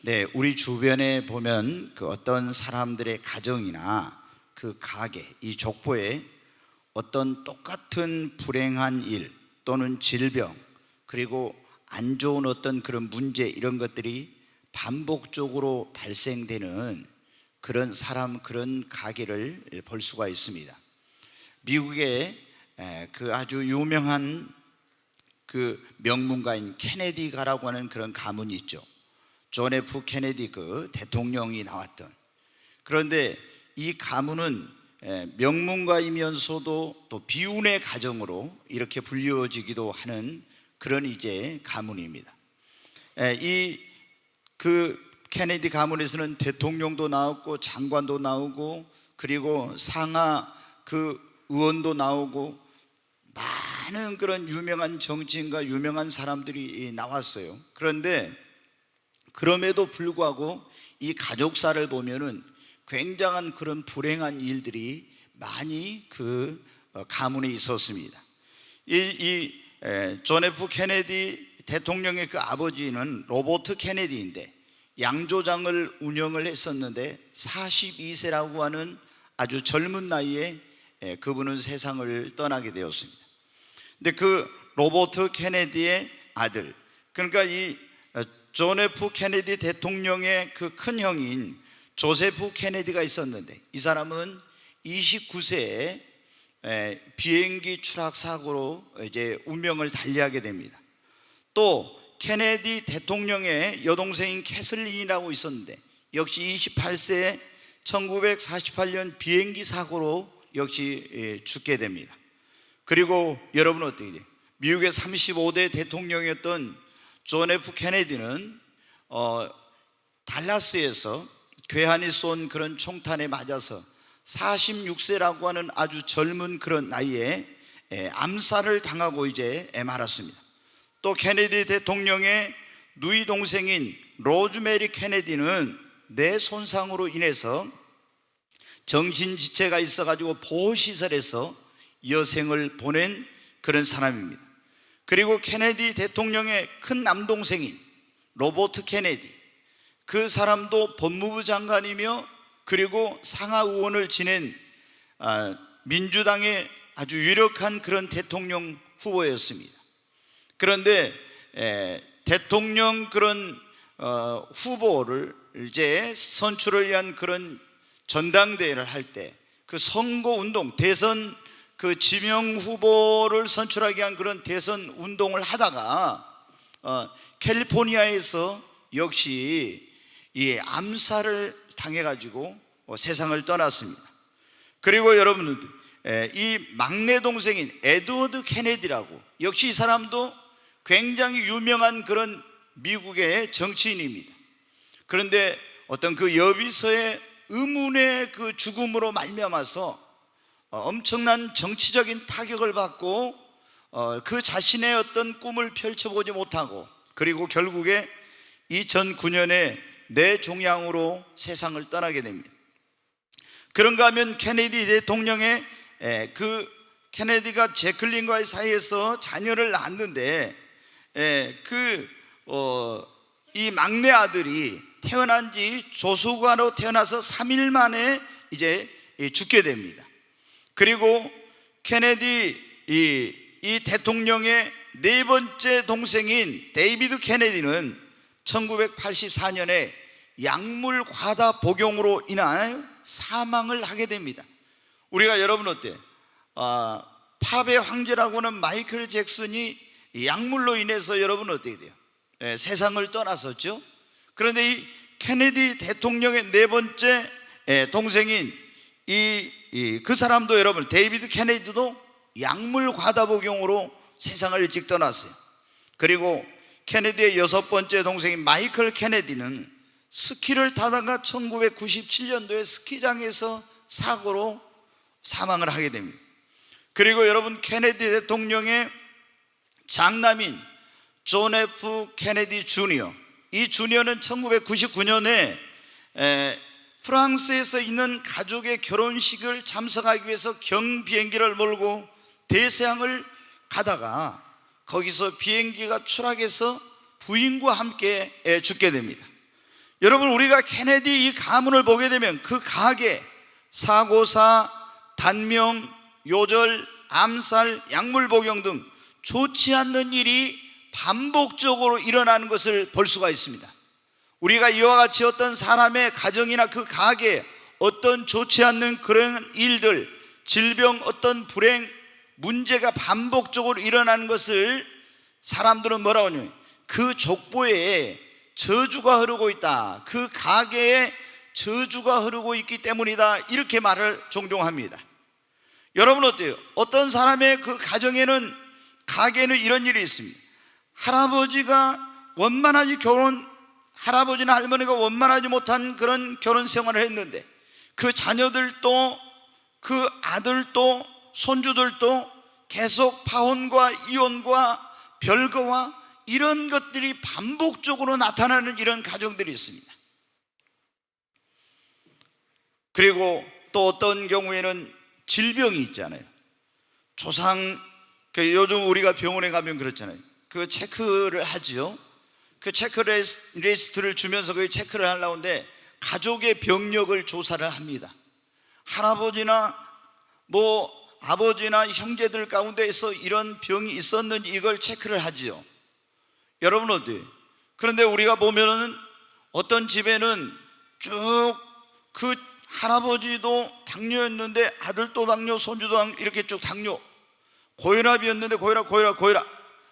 네, 우리 주변에 보면 그 어떤 사람들의 가정이나 그 가게, 이 족보에 어떤 똑같은 불행한 일 또는 질병, 그리고 안 좋은 어떤 그런 문제, 이런 것들이 반복적으로 발생되는 그런 사람, 그런 가게를 볼 수가 있습니다. 미국의 그 아주 유명한 그 명문가인 케네디가라고 하는 그런 가문이 있죠. 존 F 케네디 그 대통령이 나왔던. 그런데 이 가문은 명문가이면서도 또 비운의 가정으로 이렇게 불리워지기도 하는 그런 이제 가문입니다. 이 그 케네디 가문에서는 대통령도 나왔고 장관도 나오고 그리고 상하 그 의원도 나오고 많은 그런 유명한 정치인과 유명한 사람들이 나왔어요. 그런데 그럼에도 불구하고 이 가족사를 보면은 굉장한 그런 불행한 일들이 많이 그 가문에 있었습니다. 존 F 케네디 대통령의 그 아버지는 로버트 케네디인데 양조장을 운영을 했었는데 42세라고 하는 아주 젊은 나이에 그분은 세상을 떠나게 되었습니다. 근데 그 로버트 케네디의 아들, 그러니까 이 존 F 케네디 대통령의 그 큰 형인 조세프 케네디가 있었는데 이 사람은 29세에 비행기 추락 사고로 이제 운명을 달리하게 됩니다. 또 케네디 대통령의 여동생인 캐슬린이라고 있었는데 역시 28세에 1948년 비행기 사고로 역시 죽게 됩니다. 그리고 여러분 어떻게 돼요? 미국의 35대 대통령이었던 존 F 케네디는 달라스에서 괴한이 쏜 그런 총탄에 맞아서 46세라고 하는 아주 젊은 그런 나이에 암살을 당하고 이제 말았습니다. 또 케네디 대통령의 누이 동생인 로즈메리 케네디는 뇌 손상으로 인해서 정신지체가 있어가지고 보호시설에서 여생을 보낸 그런 사람입니다. 그리고 케네디 대통령의 큰 남동생인 로버트 케네디, 그 사람도 법무부 장관이며 그리고 상하의원을 지낸 민주당의 아주 유력한 그런 대통령 후보였습니다. 그런데 대통령 그런 후보를 이제 선출을 위한 그런 전당대회를 할 때 그 선거운동, 대선 그 지명 후보를 선출하기 위한 그런 대선 운동을 하다가 캘리포니아에서 역시 이 암살을 당해가지고 세상을 떠났습니다. 그리고 여러분들 이 막내 동생인 에드워드 케네디라고, 역시 이 사람도 굉장히 유명한 그런 미국의 정치인입니다. 그런데 어떤 그 여비서의 의문의 그 죽음으로 말미암아서 엄청난 정치적인 타격을 받고 그 자신의 어떤 꿈을 펼쳐보지 못하고 그리고 결국에 2009년에 뇌종양으로 세상을 떠나게 됩니다. 그런가 하면 케네디 대통령의 그 케네디가 제클린과의 사이에서 자녀를 낳았는데 이 막내 아들이 태어난 지 조수관으로 태어나서 3일 만에 이제 죽게 됩니다. 그리고 케네디 이 대통령의 네 번째 동생인 데이비드 케네디는 1984년에 약물 과다 복용으로 인하여 사망을 하게 됩니다. 우리가 여러분 어때요? 팝의 황제라고 하는 마이클 잭슨이 약물로 인해서 여러분 어떻게 돼요? 세상을 떠났었죠. 그런데 이 케네디 대통령의 네 번째 동생인 그 사람도 여러분 데이비드 케네디도 약물 과다 복용으로 세상을 일찍 떠났어요. 그리고 케네디의 여섯 번째 동생인 마이클 케네디는 스키를 타다가 1997년도에 스키장에서 사고로 사망을 하게 됩니다. 그리고 여러분 케네디 대통령의 장남인 존 F 케네디 주니어, 이 주니어는 1999년에 프랑스에서 있는 가족의 결혼식을 참석하기 위해서 경비행기를 몰고 대서양을 가다가 거기서 비행기가 추락해서 부인과 함께 죽게 됩니다. 여러분, 우리가 케네디 이 가문을 보게 되면 그 가계, 사고사, 단명, 요절, 암살, 약물복용 등 좋지 않는 일이 반복적으로 일어나는 것을 볼 수가 있습니다. 우리가 이와 같이 어떤 사람의 가정이나 그 가계에 어떤 좋지 않는 그런 일들, 질병, 어떤 불행, 문제가 반복적으로 일어나는 것을 사람들은 뭐라고 하냐면 그 족보에 저주가 흐르고 있다, 그 가계에 저주가 흐르고 있기 때문이다, 이렇게 말을 종종 합니다. 여러분 어때요? 어떤 사람의 그 가정에는, 가게에는 이런 일이 있습니다. 할아버지가 원만하지 할아버지나 할머니가 원만하지 못한 그런 결혼 생활을 했는데 그 자녀들도, 그 아들도, 손주들도 계속 파혼과 이혼과 별거와 이런 것들이 반복적으로 나타나는 이런 가정들이 있습니다. 그리고 또 어떤 경우에는 질병이 있잖아요. 요즘 우리가 병원에 가면 그렇잖아요. 그 체크를 하지요. 그 체크리스트를 주면서 그 체크를 하려는데 가족의 병력을 조사를 합니다. 할아버지나 아버지나 형제들 가운데에서 이런 병이 있었는지 이걸 체크를 하지요. 여러분 어때요? 그런데 우리가 보면은 어떤 집에는 쭉 그 할아버지도 당뇨였는데 아들도 당뇨, 손주도 당뇨, 이렇게 쭉 당뇨, 고혈압이었는데 고혈압,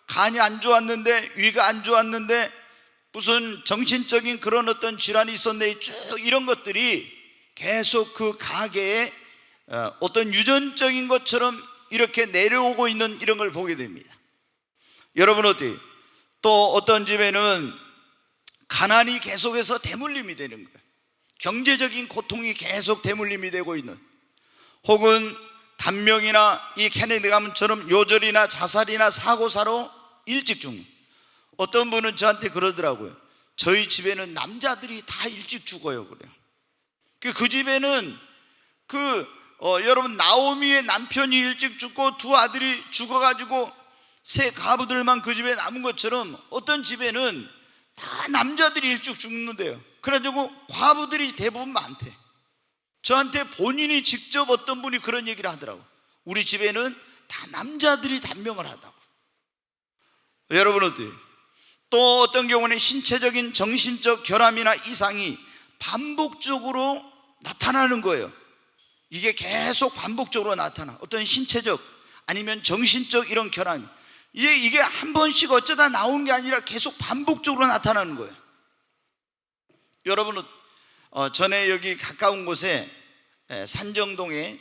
간이 안 좋았는데, 위가 안 좋았는데 무슨 정신적인 그런 어떤 질환이 있었는데 쭉 이런 것들이 계속 그 가게에 어떤 유전적인 것처럼 이렇게 내려오고 있는 이런 걸 보게 됩니다. 여러분 어때요? 또 어떤 집에는 가난이 계속해서 대물림이 되는 거예요. 경제적인 고통이 계속 대물림이 되고 있는, 혹은 단명이나 이 케네디 가문처럼 요절이나 자살이나 사고사로 일찍 죽는. 어떤 분은 저한테 그러더라고요. 저희 집에는 남자들이 다 일찍 죽어요, 그래요. 그 집에는 여러분 나오미의 남편이 일찍 죽고 두 아들이 죽어가지고 세 가부들만 그 집에 남은 것처럼 어떤 집에는 다 남자들이 일찍 죽는데요. 그래가지고 과부들이 대부분 많대. 저한테 본인이 직접 어떤 분이 그런 얘기를 하더라고. 우리 집에는 다 남자들이 단명을 하다고. 여러분 어때요? 또 어떤 경우는 신체적인 정신적 결함이나 이상이 반복적으로 나타나는 거예요. 이게 계속 반복적으로 나타나. 어떤 신체적 아니면 정신적 이런 결함이, 이게 한 번씩 어쩌다 나온 게 아니라 계속 반복적으로 나타나는 거예요. 여러분은 전에 여기 가까운 곳에 산정동에,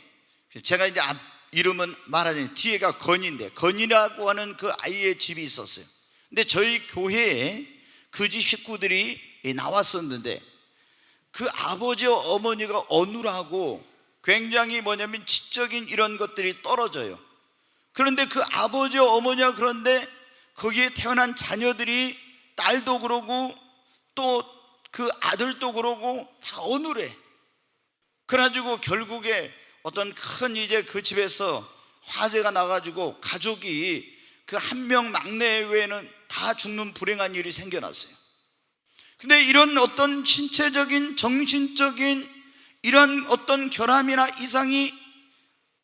제가 이제 앞 이름은 말하자면 뒤에가 건이라고 하는 그 아이의 집이 있었어요. 근데 저희 교회에 그 집 식구들이 나왔었는데 그 아버지와 어머니가 어눌하고 굉장히 뭐냐면 지적인 이런 것들이 떨어져요. 그런데 그 아버지와 어머니가, 그런데 거기에 태어난 자녀들이, 딸도 그러고 또 그 아들도 그러고 다 어눌해. 그래가지고 결국에 어떤 큰 이제 그 집에서 화재가 나가지고 가족이 그 한 명 막내 외에는 다 죽는 불행한 일이 생겨났어요. 근데 이런 어떤 신체적인 정신적인 이런 어떤 결함이나 이상이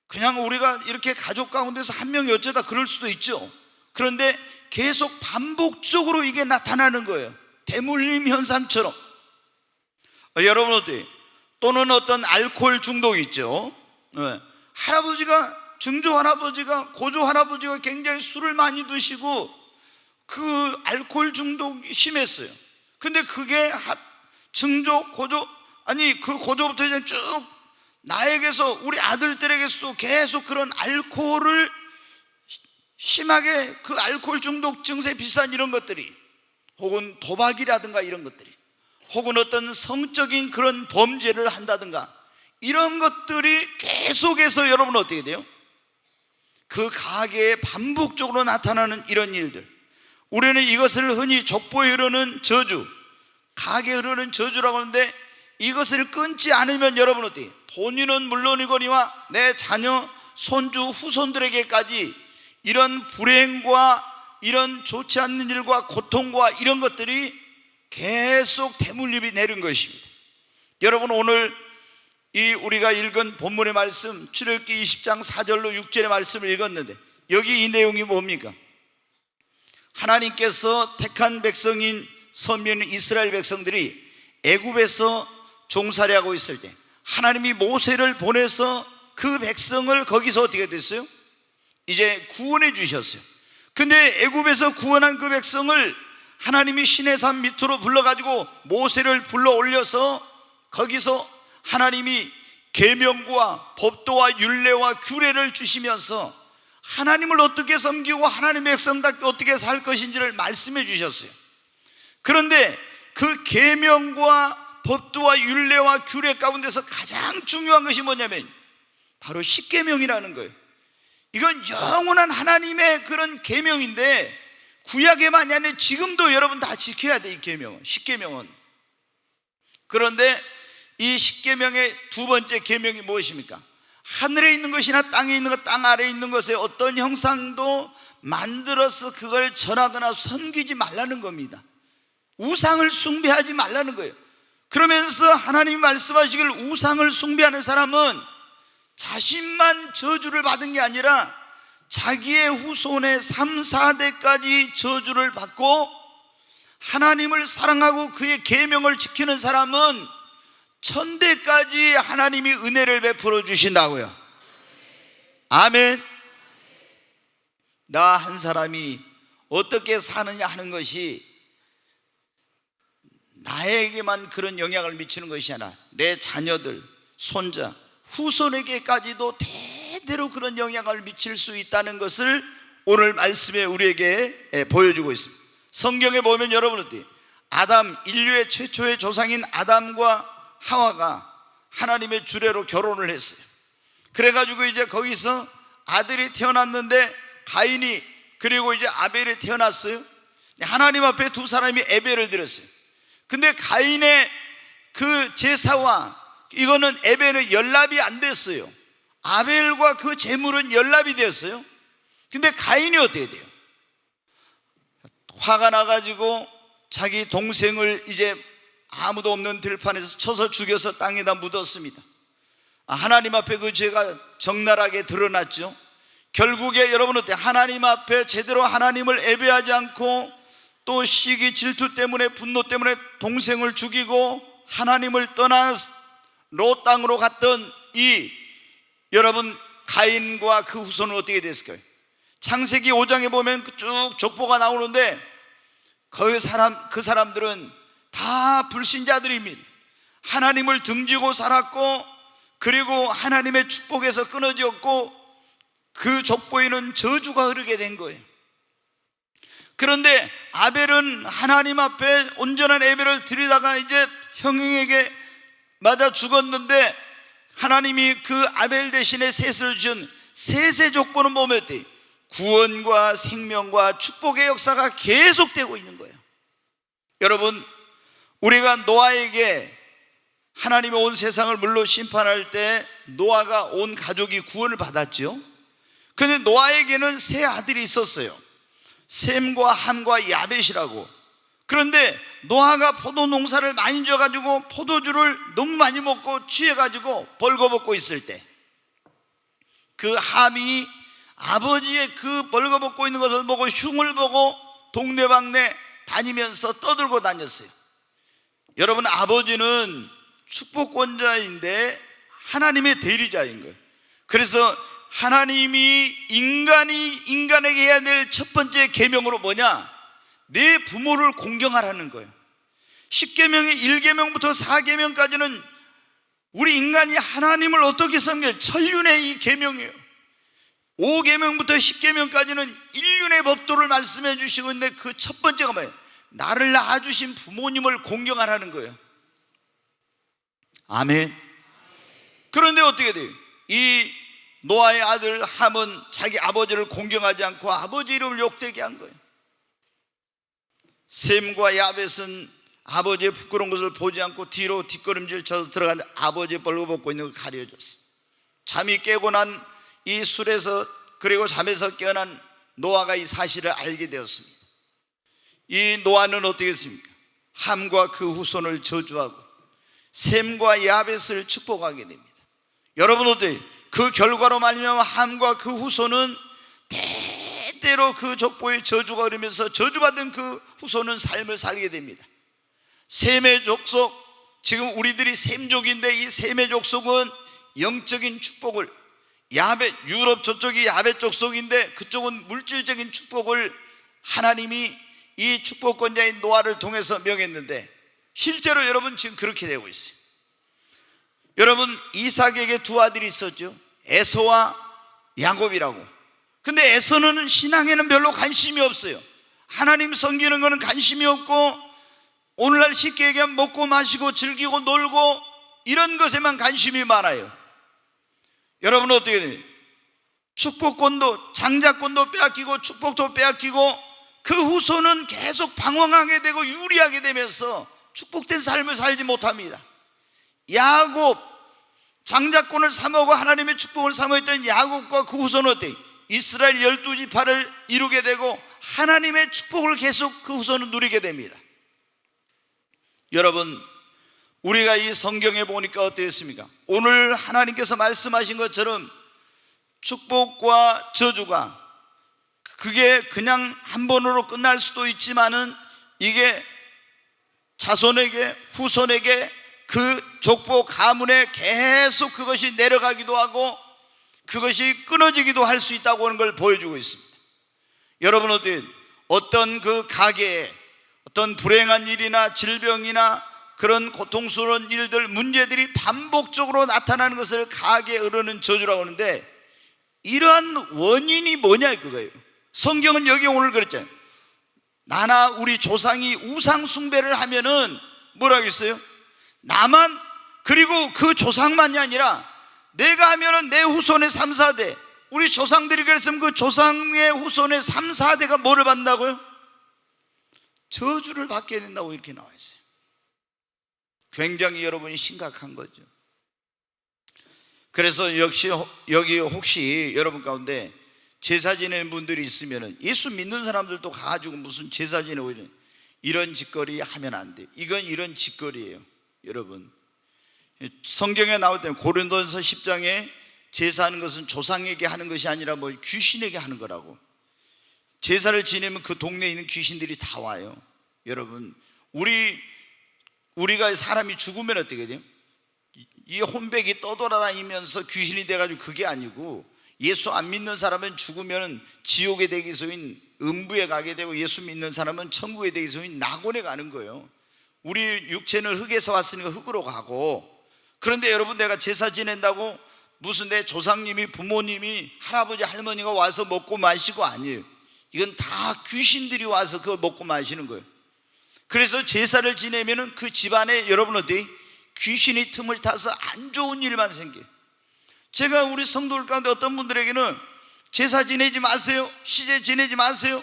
그냥 우리가 이렇게 가족 가운데서 한 명이 어쩌다 그럴 수도 있죠. 그런데 계속 반복적으로 이게 나타나는 거예요. 대물림 현상처럼. 여러분 어때요? 또는 어떤 알코올 중독이 있죠. 증조 할아버지가, 고조 할아버지가 굉장히 술을 많이 드시고 그 알코올 중독이 심했어요. 근데 그게 증조, 고조, 그 고조부터 이제 쭉 나에게서, 우리 아들들에게서도 계속 그런 알코올을 심하게, 그 알코올 중독 증세 비슷한 이런 것들이, 혹은 도박이라든가 이런 것들이, 혹은 어떤 성적인 그런 범죄를 한다든가 이런 것들이 계속해서 여러분 어떻게 돼요? 그 가게에 반복적으로 나타나는 이런 일들, 우리는 이것을 흔히 족보에 흐르는 저주, 가게에 흐르는 저주라고 하는데, 이것을 끊지 않으면 여러분 어때요? 본인은 물론이거니와 내 자녀, 손주, 후손들에게까지 이런 불행과 이런 좋지 않는 일과 고통과 이런 것들이 계속 대물림이 내린 것입니다. 여러분, 오늘 이 우리가 읽은 본문의 말씀, 출애굽기 20장 4절로 6절의 말씀을 읽었는데, 여기 이 내용이 뭡니까? 하나님께서 택한 백성인 선민 이스라엘 백성들이 애굽에서 종살이 하고 있을 때 하나님이 모세를 보내서 그 백성을 거기서 어떻게 됐어요? 이제 구원해 주셨어요. 근데 애굽에서 구원한 그 백성을 하나님이 시내산 밑으로 불러가지고 모세를 불러 올려서 거기서 하나님이 계명과 법도와 율례와 규례를 주시면서 하나님을 어떻게 섬기고 하나님의 백성답게 어떻게 살 것인지를 말씀해 주셨어요. 그런데 그 계명과 법도와 율례와 규례 가운데서 가장 중요한 것이 뭐냐면 바로 십계명이라는 거예요. 이건 영원한 하나님의 그런 계명인데 구약에만이 아니라 지금도 여러분 다 지켜야 돼. 이 계명은, 십계명은. 그런데 이 십계명의 두 번째 계명이 무엇입니까? 하늘에 있는 것이나 땅에 있는 것, 땅 아래에 있는 것에 어떤 형상도 만들어서 그걸 전하거나 섬기지 말라는 겁니다. 우상을 숭배하지 말라는 거예요. 그러면서 하나님이 말씀하시길 우상을 숭배하는 사람은 자신만 저주를 받은 게 아니라 자기의 후손의 3, 4대까지 저주를 받고, 하나님을 사랑하고 그의 계명을 지키는 사람은 천대까지 하나님이 은혜를 베풀어 주신다고요. 아멘. 나 한 사람이 어떻게 사느냐 하는 것이 나에게만 그런 영향을 미치는 것이 아니라 내 자녀들, 손자, 후손에게까지도 대대로 그런 영향을 미칠 수 있다는 것을 오늘 말씀에 우리에게 보여주고 있습니다. 성경에 보면 여러분 어때요? 아담, 인류의 최초의 조상인 아담과 하와가 하나님의 주례로 결혼을 했어요. 그래가지고 이제 거기서 아들이 태어났는데 가인이 그리고 이제 아벨이 태어났어요. 하나님 앞에 두 사람이 예배를 드렸어요. 근데 가인의 그 제사와 이거는 예배는 연합이 안 됐어요. 아벨과 그 제물은 연합이 되었어요. 근데 가인이 어떻게 돼요? 화가 나가지고 자기 동생을 이제 아무도 없는 들판에서 쳐서 죽여서 땅에다 묻었습니다. 하나님 앞에 그 죄가 적나라하게 드러났죠. 결국에 여러분 어때? 하나님 앞에 제대로 하나님을 예배하지 않고 또 시기 질투 때문에 분노 때문에 동생을 죽이고 하나님을 떠나 롯 땅으로 갔던 이 여러분 가인과 그 후손은 어떻게 됐을까요? 창세기 5장에 보면 쭉 족보가 나오는데 그 사람들은 다 불신자들입니다. 하나님을 등지고 살았고 그리고 하나님의 축복에서 끊어졌고 그 족보에는 저주가 흐르게 된 거예요. 그런데 아벨은 하나님 앞에 온전한 예배를 드리다가 이제 형에게 맞아 죽었는데 하나님이 그 아벨 대신에 셋을 주신 셋의 족보는 뭐였대요? 구원과 생명과 축복의 역사가 계속되고 있는 거예요. 여러분, 우리가 노아에게 하나님이 온 세상을 물로 심판할 때 노아가 온 가족이 구원을 받았죠. 그런데 노아에게는 세 아들이 있었어요. 셈과 함과 야벳이라고. 그런데 노아가 포도 농사를 많이 져가지고 포도주를 너무 많이 먹고 취해가지고 벌거벗고 있을 때 그 함이 아버지의 그 벌거벗고 있는 것을 보고 흉을 보고 동네방네 다니면서 떠들고 다녔어요. 여러분, 아버지는 축복권자인데 하나님의 대리자인 거예요. 그래서 하나님이 인간에게 해야 될 첫 번째 계명으로 뭐냐? 내 부모를 공경하라는 거예요. 10계명의 1계명부터 4계명까지는 우리 인간이 하나님을 어떻게 섬겨요? 천륜의 이 계명이에요. 5계명부터 10계명까지는 인륜의 법도를 말씀해 주시고 있는데 그 첫 번째가 뭐예요? 나를 낳아주신 부모님을 공경하라는 거예요. 아멘. 그런데 어떻게 돼요? 이 노아의 아들 함은 자기 아버지를 공경하지 않고 아버지 이름을 욕되게 한 거예요. 셈과 야벳은 아버지의 부끄러운 것을 보지 않고 뒤로 뒷걸음질 쳐서 들어간 아버지의 벌거벗고 있는 걸 가려줬어요. 잠이 깨고 난 이 술에서 그리고 잠에서 깨어난 노아가 이 사실을 알게 되었습니다. 이 노아는 어떻게 했습니까? 함과 그 후손을 저주하고 셈과 야벳을 축복하게 됩니다. 여러분 어때요? 그 결과로 말미암아 함과 그 후손은 대대로 그 족보의 저주가 흐르면서 저주받은 그 후손은 삶을 살게 됩니다. 셈의 족속, 지금 우리들이 셈족인데 이 셈의 족속은 영적인 축복을, 야벳, 유럽 저쪽이 야벳 족속인데 그쪽은 물질적인 축복을 하나님이 이 축복권자인 노아를 통해서 명했는데 실제로 여러분 지금 그렇게 되고 있어요. 여러분 이삭에게 두 아들이 있었죠. 에서와 야곱이라고. 근데 에서는 신앙에는 별로 관심이 없어요. 하나님 섬기는 거는 관심이 없고 오늘날 쉽게 얘기하면 먹고 마시고 즐기고 놀고 이런 것에만 관심이 많아요. 여러분 어떻게 돼요? 축복권도, 장자권도 빼앗기고 축복도 빼앗기고 그 후손은 계속 방황하게 되고 유리하게 되면서 축복된 삶을 살지 못합니다. 야곱, 장자권을 삼하고 하나님의 축복을 삼아했던 야곱과 그 후손은 어때요? 이스라엘 12지파를 이루게 되고 하나님의 축복을 계속 그 후손은 누리게 됩니다. 여러분 우리가 이 성경에 보니까 어떻습니까? 오늘 하나님께서 말씀하신 것처럼 축복과 저주가 그게 그냥 한 번으로 끝날 수도 있지만은 이게 자손에게 후손에게 그 족보 가문에 계속 그것이 내려가기도 하고 그것이 끊어지기도 할 수 있다고 하는 걸 보여주고 있습니다. 여러분 어떤 그 가게에 어떤 불행한 일이나 질병이나 그런 고통스러운 일들, 문제들이 반복적으로 나타나는 것을 가게에 흐르는 저주라고 하는데 이러한 원인이 뭐냐 그거예요. 성경은 여기 오늘 그랬잖아요. 나나 우리 조상이 우상 숭배를 하면은 뭐라고 했어요? 나만, 그리고 그 조상만이 아니라 내가 하면은 내 후손의 3, 4대, 우리 조상들이 그랬으면 그 조상의 후손의 3, 4대가 뭐를 받는다고요? 저주를 받게 된다고 이렇게 나와 있어요. 굉장히 여러분이 심각한 거죠. 그래서 역시 여기 혹시 여러분 가운데 제사 지내는 분들이 있으면 예수 믿는 사람들도 가지고 무슨 제사 지내고 이런 짓거리 하면 안 돼요. 이건 이런 짓거리예요. 여러분 성경에 나올 때 고린도전서 10장에 제사하는 것은 조상에게 하는 것이 아니라 뭐 귀신에게 하는 거라고. 제사를 지내면 그 동네에 있는 귀신들이 다 와요. 여러분 우리가 사람이 죽으면 어떻게 돼요? 이 혼백이 떠돌아다니면서 귀신이 돼가지고 그게 아니고 예수 안 믿는 사람은 죽으면 지옥의 대기소인 음부에 가게 되고 예수 믿는 사람은 천국의 대기소인 낙원에 가는 거예요. 우리 육체는 흙에서 왔으니까 흙으로 가고, 그런데 여러분 내가 제사 지낸다고 무슨 내 조상님이 부모님이 할아버지 할머니가 와서 먹고 마시고 아니에요. 이건 다 귀신들이 와서 그걸 먹고 마시는 거예요. 그래서 제사를 지내면은 그 집안에 여러분 어때요? 귀신이 틈을 타서 안 좋은 일만 생겨요. 제가 우리 성도들 가운데 어떤 분들에게는 제사 지내지 마세요, 시제 지내지 마세요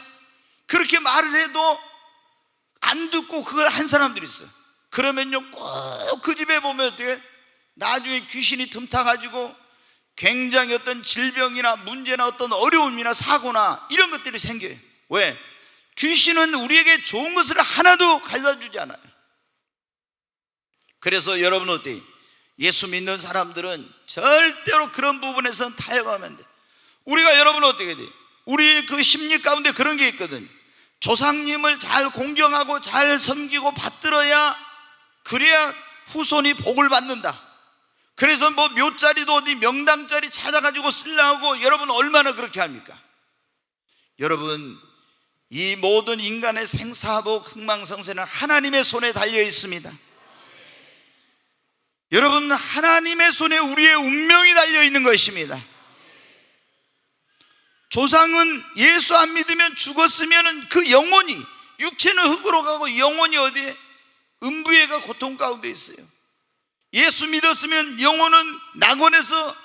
그렇게 말을 해도 안 듣고 그걸 한 사람들이 있어요. 그러면요 꼭 그 집에 보면 어떻게 나중에 귀신이 틈타가지고 굉장히 어떤 질병이나 문제나 어떤 어려움이나 사고나 이런 것들이 생겨요. 왜? 귀신은 우리에게 좋은 것을 하나도 가져다 주지 않아요. 그래서 여러분 어때요? 예수 믿는 사람들은 절대로 그런 부분에서는 타협하면 안 돼요. 우리가 여러분 어떻게 돼요? 우리 그 심리 가운데 그런 게 있거든요. 조상님을 잘 공경하고 잘 섬기고 받들어야, 그래야 후손이 복을 받는다. 그래서 뭐 묘자리도 어디 명당자리 찾아가지고 쓰려고 여러분 얼마나 그렇게 합니까? 여러분 이 모든 인간의 생사복 흥망성쇠는 하나님의 손에 달려 있습니다. 여러분 하나님의 손에 우리의 운명이 달려 있는 것입니다. 조상은 예수 안 믿으면 죽었으면 그 영혼이, 육체는 흙으로 가고 영혼이 어디에? 음부에 가 고통 가운데 있어요. 예수 믿었으면 영혼은 낙원에서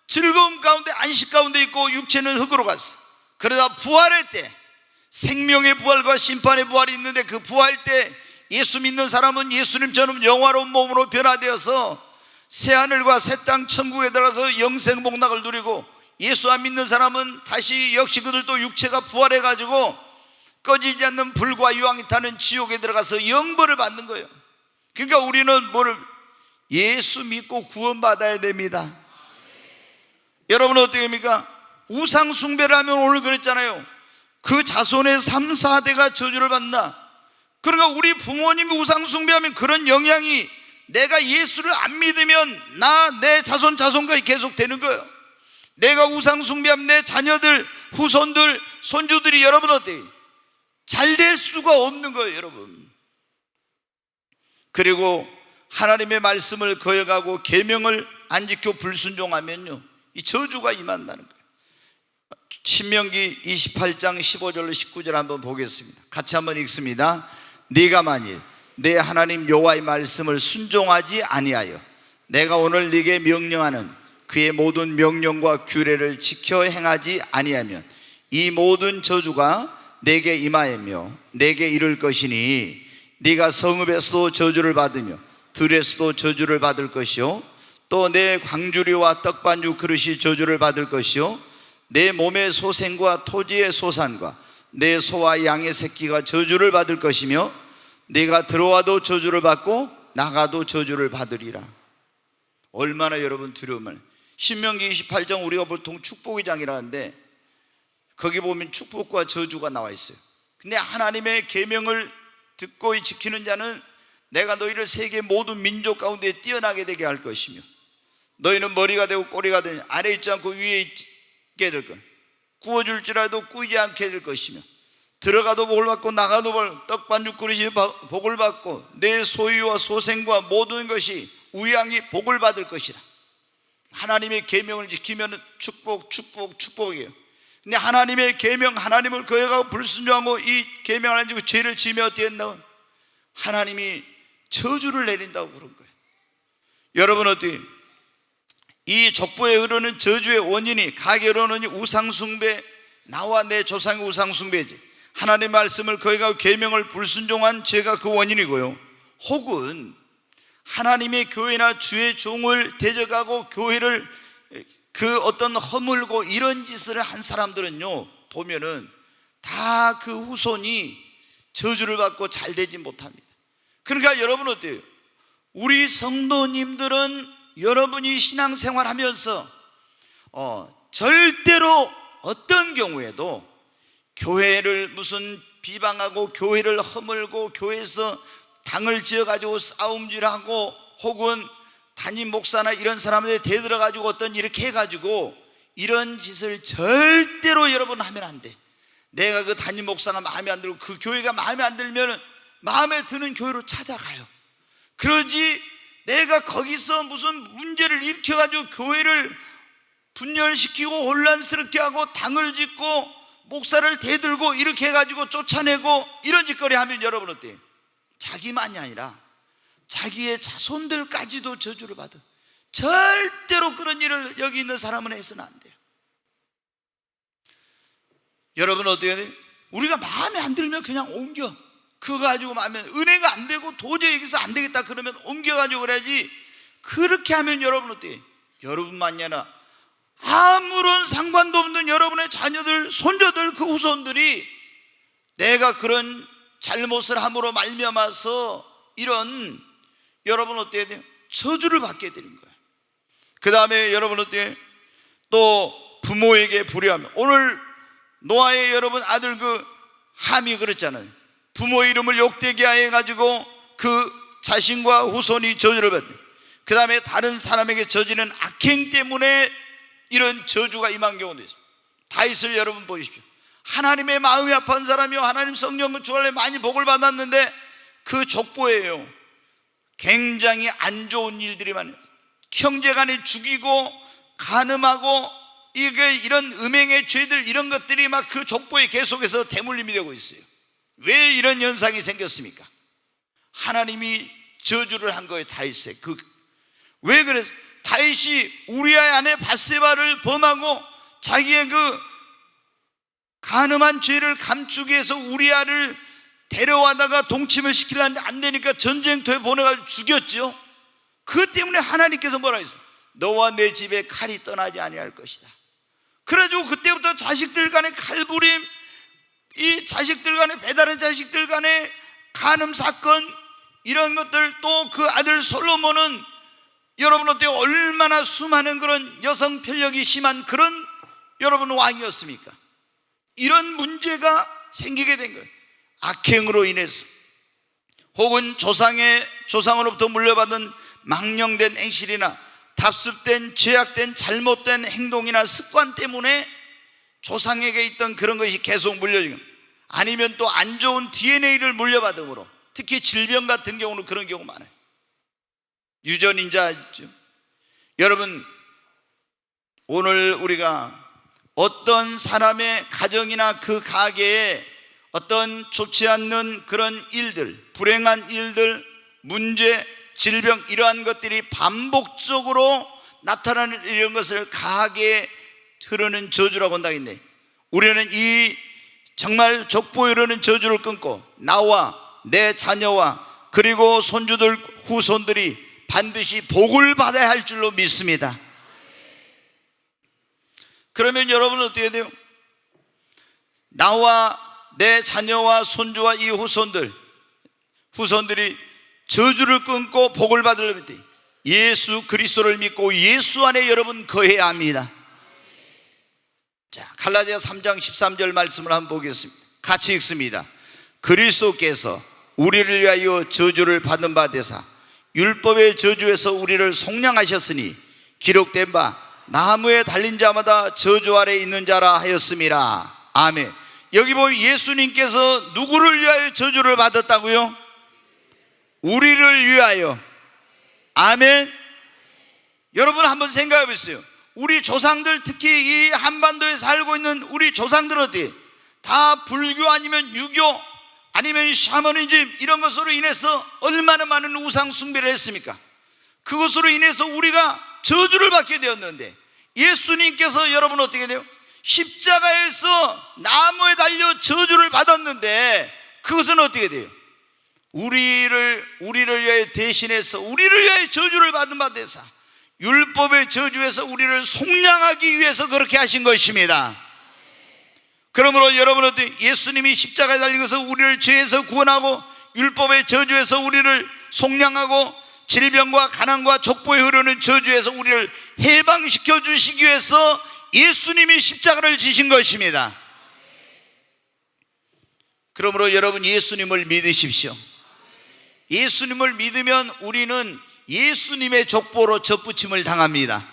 즐거움 가운데 안식 가운데 있고 육체는 흙으로 갔어. 그러다 부활할 때 생명의 부활과 심판의 부활이 있는데 그 부활 때 예수 믿는 사람은 예수님처럼 영화로운 몸으로 변화되어서 새하늘과 새 땅 천국에 들어가서 영생 복락을 누리고, 예수 안 믿는 사람은 다시 역시 그들도 육체가 부활해가지고 꺼지지 않는 불과 유황이 타는 지옥에 들어가서 영벌을 받는 거예요. 그러니까 우리는 예수 믿고 구원받아야 됩니다. 여러분 어떻게 합니까? 우상 숭배를 하면 오늘 그랬잖아요. 그 자손의 3, 4대가 저주를 받나. 그러니까 우리 부모님이 우상 숭배하면 그런 영향이 내가 예수를 안 믿으면 내 자손까지 계속 되는 거예요. 내가 우상 숭배하면 내 자녀들, 후손들, 손주들이 여러분 어때요? 잘 될 수가 없는 거예요, 여러분. 그리고 하나님의 말씀을 거역하고 계명을 안 지켜 불순종하면요, 이 저주가 임한다는 거예요. 신명기 28장 15절로 19절 한번 보겠습니다. 같이 한번 읽습니다. 네가 만일 내 하나님 여호와의 말씀을 순종하지 아니하여 내가 오늘 네게 명령하는 그의 모든 명령과 규례를 지켜 행하지 아니하면 이 모든 저주가 내게 임하며 내게 이를 것이니 네가 성읍에서도 저주를 받으며 들에서도 저주를 받을 것이요 또 내 광주리와 떡반죽 그릇이 저주를 받을 것이요 내 몸의 소생과 토지의 소산과 내 소와 양의 새끼가 저주를 받을 것이며 네가 들어와도 저주를 받고 나가도 저주를 받으리라. 얼마나 여러분 두려움을. 신명기 28장 우리가 보통 축복의 장이라는데 거기 보면 축복과 저주가 나와 있어요. 근데 하나님의 계명을 듣고 지키는 자는 내가 너희를 세계 모든 민족 가운데 뛰어나게 되게 할 것이며 너희는 머리가 되고 꼬리가 되니 아래 있지 않고 위에 있게 될 것. 구워줄지라도 꾸이지 않게 될 것이며 들어가도 복을 받고 나가도 떡반죽 그릇이 복을 받고 내 소유와 소생과 모든 것이 우양이 복을 받을 것이라. 하나님의 계명을 지키면 축복이에요. 근데 하나님의 계명, 하나님을 거역하고 불순종하고 이 계명을 안 지키고 죄를 지으면 어떻게 된다고? 하나님이 저주를 내린다고 그런 거예요. 여러분 어떻게? 이 족보에 흐르는 저주의 원인이 가게로는 우상숭배, 나와 내 조상의 우상숭배지. 하나님의 말씀을 거역하고 계명을 불순종한 죄가 그 원인이고요. 혹은 하나님의 교회나 주의 종을 대적하고 교회를 그 어떤 허물고 이런 짓을 한 사람들은요, 보면은 다 그 후손이 저주를 받고 잘 되지 못합니다. 그러니까 여러분 어때요? 우리 성도님들은 여러분이 신앙생활 하면서 절대로 어떤 경우에도 교회를 무슨 비방하고 교회를 허물고 교회에서 당을 지어가지고 싸움질하고 혹은 담임 목사나 이런 사람들에 대들어가지고 어떤 이렇게 해가지고 이런 짓을 절대로 여러분 하면 안 돼. 내가 그 담임 목사가 마음에 안 들고 그 교회가 마음에 안 들면 마음에 드는 교회로 찾아가요. 그러지 내가 거기서 무슨 문제를 일으켜가지고 교회를 분열시키고 혼란스럽게 하고 당을 짓고 목사를 대들고 이렇게 해가지고 쫓아내고 이런 짓거리 하면 여러분 어때요? 자기만이 아니라 자기의 자손들까지도 저주를 받아. 절대로 그런 일을 여기 있는 사람은 해서는 안 돼요. 여러분 어떻게 해야 돼요? 우리가 마음에 안 들면 그냥 옮겨. 그거 가지고 마음에 은혜가 안 되고 도저히 여기서 안 되겠다 그러면 옮겨가지고 그래야지. 그렇게 하면 여러분 어때요? 여러분만이 아니라 아무런 상관도 없는 여러분의 자녀들, 손자들, 그 후손들이 내가 그런 잘못을 함으로 말미암아서 이런 여러분 어때야 돼요? 저주를 받게 되는 거예요. 그 다음에 여러분 어때요? 또 부모에게 불의하면 오늘 노아의 여러분 아들 그 함이 그랬잖아요. 부모 이름을 욕되게 해가지고 그 자신과 후손이 저주를 받네. 그 다음에 다른 사람에게 저지른 악행 때문에 이런 저주가 임한 경우도 있습니다. 다윗을 여러분 보십시오. 하나님의 마음이 아픈 사람이요 하나님 성령을 주할래 많이 복을 받았는데 그 족보예요. 굉장히 안 좋은 일들이 많아요. 형제간에 죽이고 간음하고 이런 음행의 죄들 이런 것들이 막 그 족보에 계속해서 대물림이 되고 있어요. 왜 이런 현상이 생겼습니까? 하나님이 저주를 한 거예요. 다윗에. 왜 그랬어요? 다윗이 우리아의 아내 밧세바를 범하고 자기의 그 간음한 죄를 감추기 위해서 우리아를 데려와다가 동침을 시키려는데 안 되니까 전쟁터에 보내가지고 죽였죠. 그것 때문에 하나님께서 뭐라 했어요? 너와 내 집에 칼이 떠나지 아니할 것이다. 그래가지고 그때부터 자식들 간의 칼부림 이 자식들 간에, 배다른 자식들 간에 간음 사건, 이런 것들, 또 그 아들 솔로몬은 여러분 어때요? 얼마나 수많은 그런 여성 편력이 심한 그런 여러분 왕이었습니까? 이런 문제가 생기게 된 거예요. 악행으로 인해서, 혹은 조상으로부터 물려받은 망령된 행실이나 답습된 죄악된 잘못된 행동이나 습관 때문에 조상에게 있던 그런 것이 계속 물려지고, 아니면 또 안 좋은 DNA를 물려받음으로, 특히 질병 같은 경우는 그런 경우 많아요. 유전인자 있죠. 여러분, 오늘 우리가 어떤 사람의 가정이나 그 가게에 어떤 좋지 않는 그런 일들, 불행한 일들, 문제, 질병, 이러한 것들이 반복적으로 나타나는 이런 것을 가게에 흐르는 저주라고 한다겠네. 우리는 이 정말 족보에 흐르는 저주를 끊고 나와 내 자녀와 그리고 손주들, 후손들이 반드시 복을 받아야 할 줄로 믿습니다. 그러면 여러분은 어떻게 돼요? 나와 내 자녀와 손주와 이 후손들이 저주를 끊고 복을 받으려면 예수 그리스도를 믿고 예수 안에 여러분 거해야 합니다. 자, 갈라디아 3장 13절 말씀을 한번 보겠습니다. 같이 읽습니다. 그리스도께서 우리를 위하여 저주를 받은 바 되사 율법의 저주에서 우리를 속량하셨으니 기록된 바 나무에 달린 자마다 저주 아래 있는 자라 하였음이라. 아멘. 여기 보면 예수님께서 누구를 위하여 저주를 받았다고요? 우리를 위하여. 아멘. 여러분 한번 생각해 보세요. 우리 조상들, 특히 이 한반도에 살고 있는 우리 조상들은 어떻게? 다 불교 아니면 유교 아니면 샤머니즘, 이런 것으로 인해서 얼마나 많은 우상 숭배를 했습니까? 그것으로 인해서 우리가 저주를 받게 되었는데, 예수님께서 여러분 어떻게 돼요? 십자가에서 나무에 달려 저주를 받았는데, 그것은 어떻게 돼요? 우리를 위하여 대신해서 우리를 위하여 저주를 받은 바 되사 율법의 저주에서 우리를 속량하기 위해서 그렇게 하신 것입니다. 그러므로 여러분은 예수님이 십자가에 달린 것은 우리를 죄에서 구원하고 율법의 저주에서 우리를 속량하고 질병과 가난과 족보에 흐르는 저주에서 우리를 해방시켜 주시기 위해서 예수님이 십자가를 지신 것입니다. 그러므로 여러분 예수님을 믿으십시오. 예수님을 믿으면 우리는 예수님의 족보로 접붙임을 당합니다.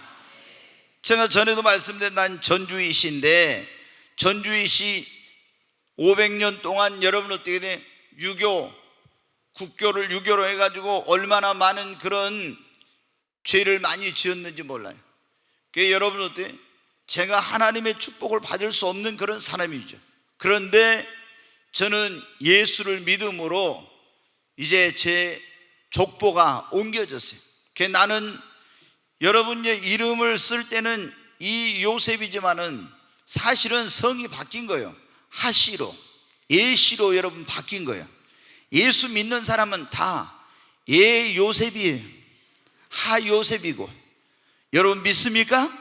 제가 전에도 말씀드린 난 전주이시인데, 전주이시 500년 동안 여러분 어떻게 돼? 국교를 유교로 해가지고 얼마나 많은 그런 죄를 많이 지었는지 몰라요. 그게 여러분 어때? 제가 하나님의 축복을 받을 수 없는 그런 사람이죠. 그런데 저는 예수를 믿음으로 이제 제 족보가 옮겨졌어요. 나는 여러분의 이름을 쓸 때는 이 요셉이지만은 사실은 성이 바뀐 거예요. 하시로, 예시로 여러분 바뀐 거예요. 예수 믿는 사람은 다 예 요셉이에요. 하 요셉이고. 여러분 믿습니까?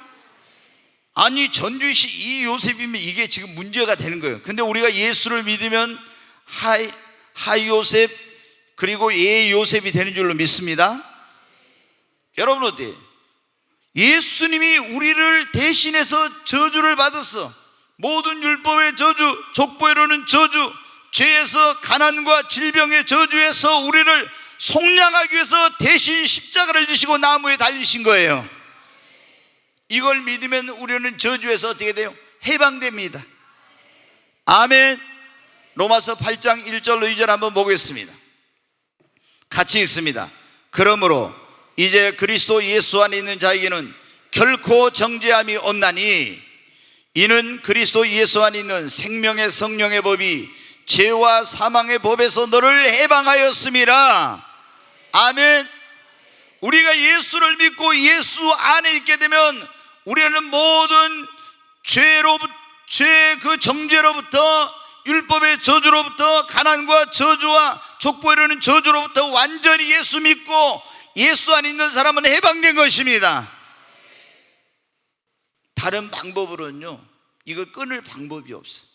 아니 전주시 이 요셉이면 이게 지금 문제가 되는 거예요. 근데 우리가 예수를 믿으면 하 요셉 그리고 예 요셉이 되는 줄로 믿습니다. 여러분 어때요? 예수님이 우리를 대신해서 저주를 받았어. 모든 율법의 저주, 족보에로는 저주, 죄에서 가난과 질병의 저주에서 우리를 속량하기 위해서 대신 십자가를 지시고 나무에 달리신 거예요. 이걸 믿으면 우리는 저주에서 어떻게 돼요? 해방됩니다. 아멘. 로마서 8장 1절로 2절 한번 보겠습니다. 같이 읽습니다. 그러므로 이제 그리스도 예수 안에 있는 자에게는 결코 정죄함이 없나니 이는 그리스도 예수 안에 있는 생명의 성령의 법이 죄와 사망의 법에서 너를 해방하였음이라. 아멘. 우리가 예수를 믿고 예수 안에 있게 되면 우리는 모든 죄 그 정죄로부터, 율법의 저주로부터, 가난과 저주와 족보에 이르는 저주로부터 완전히 예수 믿고 예수 안에 있는 사람은 해방된 것입니다. 다른 방법으로는요 이걸 끊을 방법이 없어요.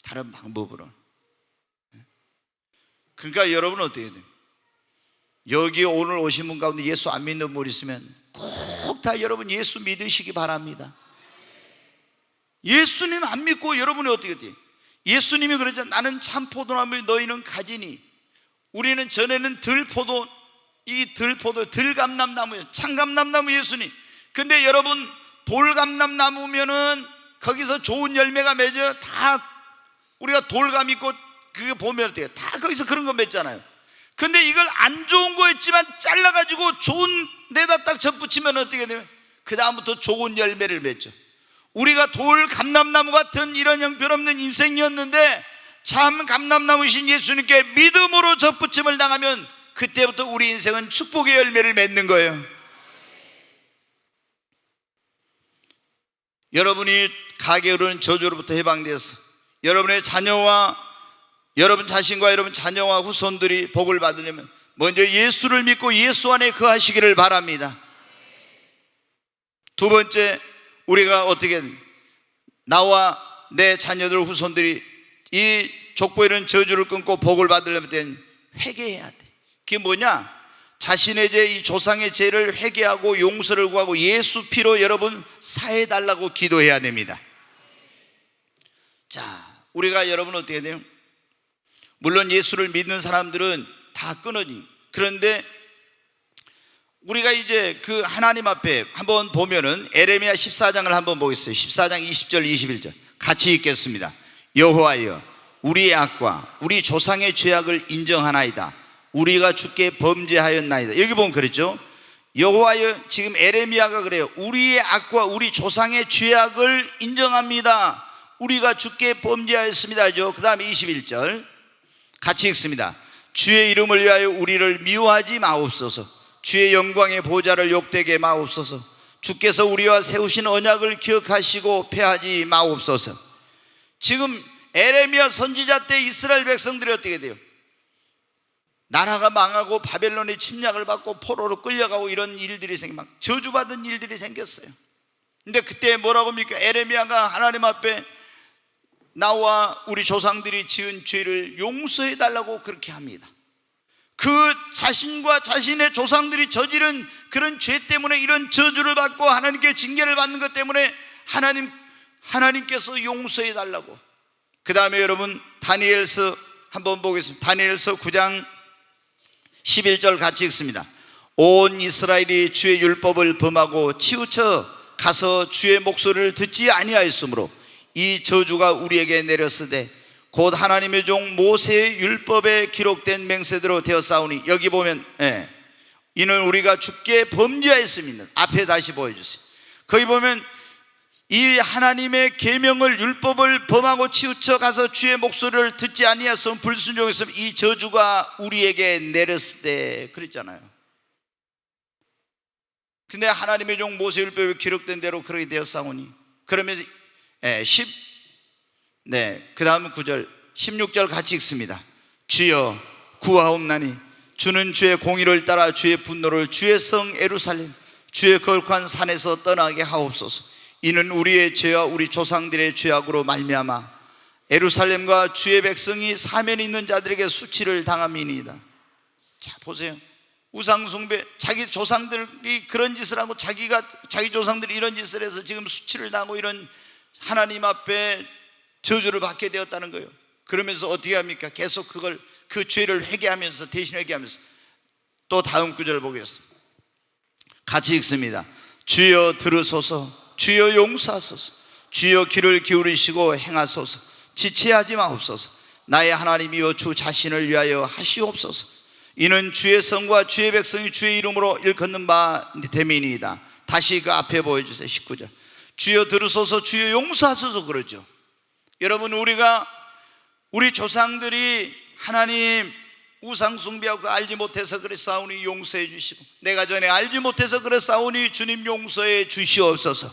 다른 방법으로. 그러니까 여러분 어떻게 해야 돼요? 여기 오늘 오신 분 가운데 예수 안 믿는 분 있으면 꼭 다 여러분 예수 믿으시기 바랍니다. 예수님 안 믿고 여러분이 어떻게 돼요? 예수님이 그러죠. 나는 참 포도나무 너희는 가지니. 우리는 전에는 들포도, 들감람나무예요. 참감람나무 예수님. 근데 여러분 돌감람나무면은 거기서 좋은 열매가 맺어요. 다 우리가 돌감 있고 그거 보면 어때요? 다 거기서 그런 거 맺잖아요. 근데 이걸 안 좋은 거였지만 잘라가지고 좋은 데다 딱 접붙이면 어떻게 되면 그 다음부터 좋은 열매를 맺죠. 우리가 돌 감람나무 같은 이런 형편없는 인생이었는데 참 감람나무이신 예수님께 믿음으로 접붙임을 당하면 그때부터 우리 인생은 축복의 열매를 맺는 거예요. 여러분이 가게에 오르는 저주로부터 해방되어서 여러분의 자녀와 여러분 자신과 여러분 자녀와 후손들이 복을 받으려면 먼저 예수를 믿고 예수 안에 거하시기를 바랍니다. 두 번째, 우리가 어떻게 나와 내 자녀들 후손들이 이 족보에 있는 저주를 끊고 복을 받으려면 회개해야 돼. 그게 뭐냐? 자신의 죄, 이 조상의 죄를 회개하고 용서를 구하고 예수 피로 여러분 사해달라고 기도해야 됩니다. 자, 우리가 여러분 어떻게 돼요? 물론 예수를 믿는 사람들은 다 끊어지. 그런데 우리가 이제 그 하나님 앞에 한번 보면은 에레미야 14장을 한번 보겠어요. 14장 20절 21절 같이 읽겠습니다. 여호와여, 우리의 악과 우리 조상의 죄악을 인정하나이다. 우리가 주께 범죄하였나이다. 여기 보면 그랬죠. 여호와여, 지금 에레미야가 그래요. 우리의 악과 우리 조상의 죄악을 인정합니다. 우리가 주께 범죄하였습니다. 그 다음에 21절 같이 읽습니다. 주의 이름을 위하여 우리를 미워하지 마옵소서. 주의 영광의 보좌를 욕되게 마옵소서. 주께서 우리와 세우신 언약을 기억하시고 패하지 마옵소서. 지금 에레미야 선지자 때 이스라엘 백성들이 어떻게 돼요? 나라가 망하고 바벨론의 침략을 받고 포로로 끌려가고 이런 일들이 막 저주받은 일들이 생겼어요. 근데 그때 뭐라고 합니까? 에레미야가 하나님 앞에 나와 우리 조상들이 지은 죄를 용서해 달라고 그렇게 합니다. 그 자신과 자신의 조상들이 저지른 그런 죄 때문에 이런 저주를 받고 하나님께 징계를 받는 것 때문에 하나님께서 용서해 달라고. 그 다음에 여러분 다니엘서 한번 보겠습니다. 다니엘서 9장 11절 같이 읽습니다. 온 이스라엘이 주의 율법을 범하고 치우쳐 가서 주의 목소리를 듣지 아니하였으므로 이 저주가 우리에게 내렸으되 곧 하나님의 종 모세의 율법에 기록된 맹세대로 되었사오니. 여기 보면 이는 우리가 주께 범죄하였음이다. 앞에 다시 보여주세요. 거기 보면 이 하나님의 계명을 율법을 범하고 치우쳐 가서 주의 목소리를 듣지 아니하였으면 불순종했으면 이 저주가 우리에게 내렸으되 그랬잖아요. 근데 하나님의 종 모세의 율법에 기록된 대로 그렇게 되었사오니. 그러면서 그 다음 9절 16절 같이 읽습니다. 주여 구하옵나니 주는 주의 공의를 따라 주의 분노를 주의 성 예루살렘 주의 거룩한 산에서 떠나게 하옵소서. 이는 우리의 죄와 우리 조상들의 죄악으로 말미암아 예루살렘과 주의 백성이 사면이 있는 자들에게 수치를 당함이니이다. 자 보세요. 우상숭배, 자기 조상들이 그런 짓을 하고 자기 조상들이 이런 짓을 해서 지금 수치를 당하고 이런 하나님 앞에 저주를 받게 되었다는 거예요. 그러면서 어떻게 합니까? 계속 그 죄를 회개하면서, 대신 회개하면서 또 다음 구절 보겠습니다. 같이 읽습니다. 주여 들으소서. 주여 용서하소서. 주여 귀를 기울이시고 행하소서. 지체하지 마옵소서. 나의 하나님이여 주 자신을 위하여 하시옵소서. 이는 주의 성과 주의 백성이 주의 이름으로 일컫는 바 됨이니이다. 다시 그 앞에 보여주세요. 19절 주여 들으소서. 주여 용서하소서. 그러죠. 여러분, 우리 조상들이 하나님 우상 숭배하고 알지 못해서 그랬사오니 용서해 주시고, 내가 전에 알지 못해서 그랬사오니 주님 용서해 주시옵소서.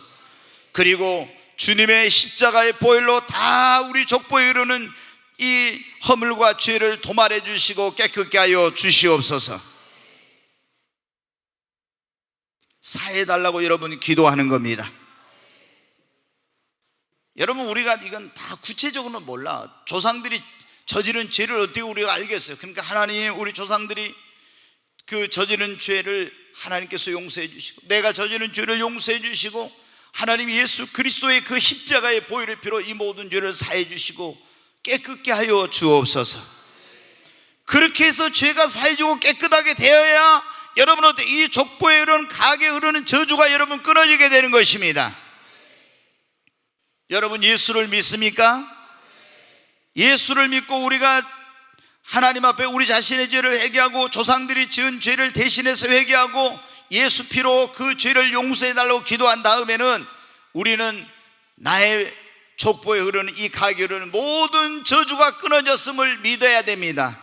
그리고 주님의 십자가의 보혈로 다 우리 족보에 이르는 이 허물과 죄를 도말해 주시고 깨끗게 하여 주시옵소서. 사해 달라고 여러분이 기도하는 겁니다. 여러분, 우리가 이건 다 구체적으로는 몰라. 조상들이 저지른 죄를 어떻게 우리가 알겠어요? 그러니까 하나님, 우리 조상들이 그 저지른 죄를 하나님께서 용서해 주시고, 내가 저지른 죄를 용서해 주시고, 하나님 예수 그리스도의 그 십자가의 보혈의 피로 이 모든 죄를 사해 주시고 깨끗게 하여 주옵소서. 그렇게 해서 죄가 사해지고 깨끗하게 되어야 여러분 어때? 이 족보에 흐르는, 가게에 흐르는 저주가 여러분 끊어지게 되는 것입니다. 여러분, 예수를 믿습니까? 예수를 믿고 우리가 하나님 앞에 우리 자신의 죄를 회개하고 조상들이 지은 죄를 대신해서 회개하고 예수 피로 그 죄를 용서해 달라고 기도한 다음에는 우리는 나의 족보에 흐르는, 이 가게에 흐르는 모든 저주가 끊어졌음을 믿어야 됩니다.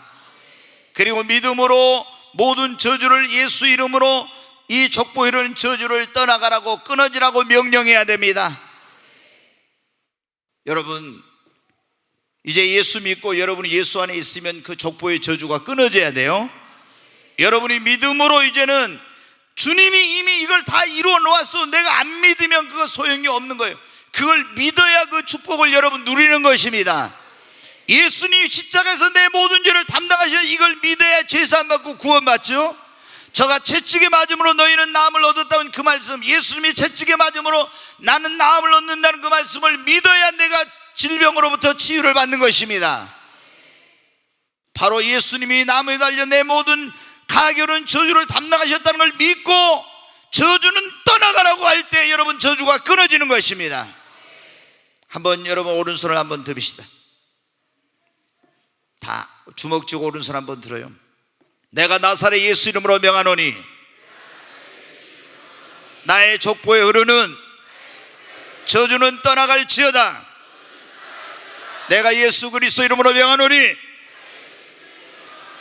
그리고 믿음으로 모든 저주를, 예수 이름으로 이 족보에 흐르는 저주를 떠나가라고, 끊어지라고 명령해야 됩니다. 여러분, 이제 예수 믿고 여러분이 예수 안에 있으면 그 족보의 저주가 끊어져야 돼요. 여러분이 믿음으로 이제는 주님이 이미 이걸 다 이루어 놓았어. 내가 안 믿으면 그거 소용이 없는 거예요. 그걸 믿어야 그 축복을 여러분 누리는 것입니다. 예수님이 십자가에서 내 모든 죄를 담당하셔서 이걸 믿어야 죄사함 받고 구원받죠. 저가 채찍에 맞음으로 너희는 나음을 얻었다는 그 말씀, 예수님이 채찍에 맞음으로 나는 나음을 얻는다는 그 말씀을 믿어야 내가 질병으로부터 치유를 받는 것입니다. 바로 예수님이 나무에 달려 내 모든 가결은 저주를 담당하셨다는 걸 믿고 저주는 떠나가라고 할 때 여러분 저주가 끊어지는 것입니다. 한번 여러분 오른손을 한번 드십시다. 다 주먹 쥐고 오른손 한번 들어요. 내가 나사렛 예수 이름으로 명하노니 나의 족보에 흐르는 저주는 떠나갈지어다. 내가 예수 그리스도 이름으로 명하노니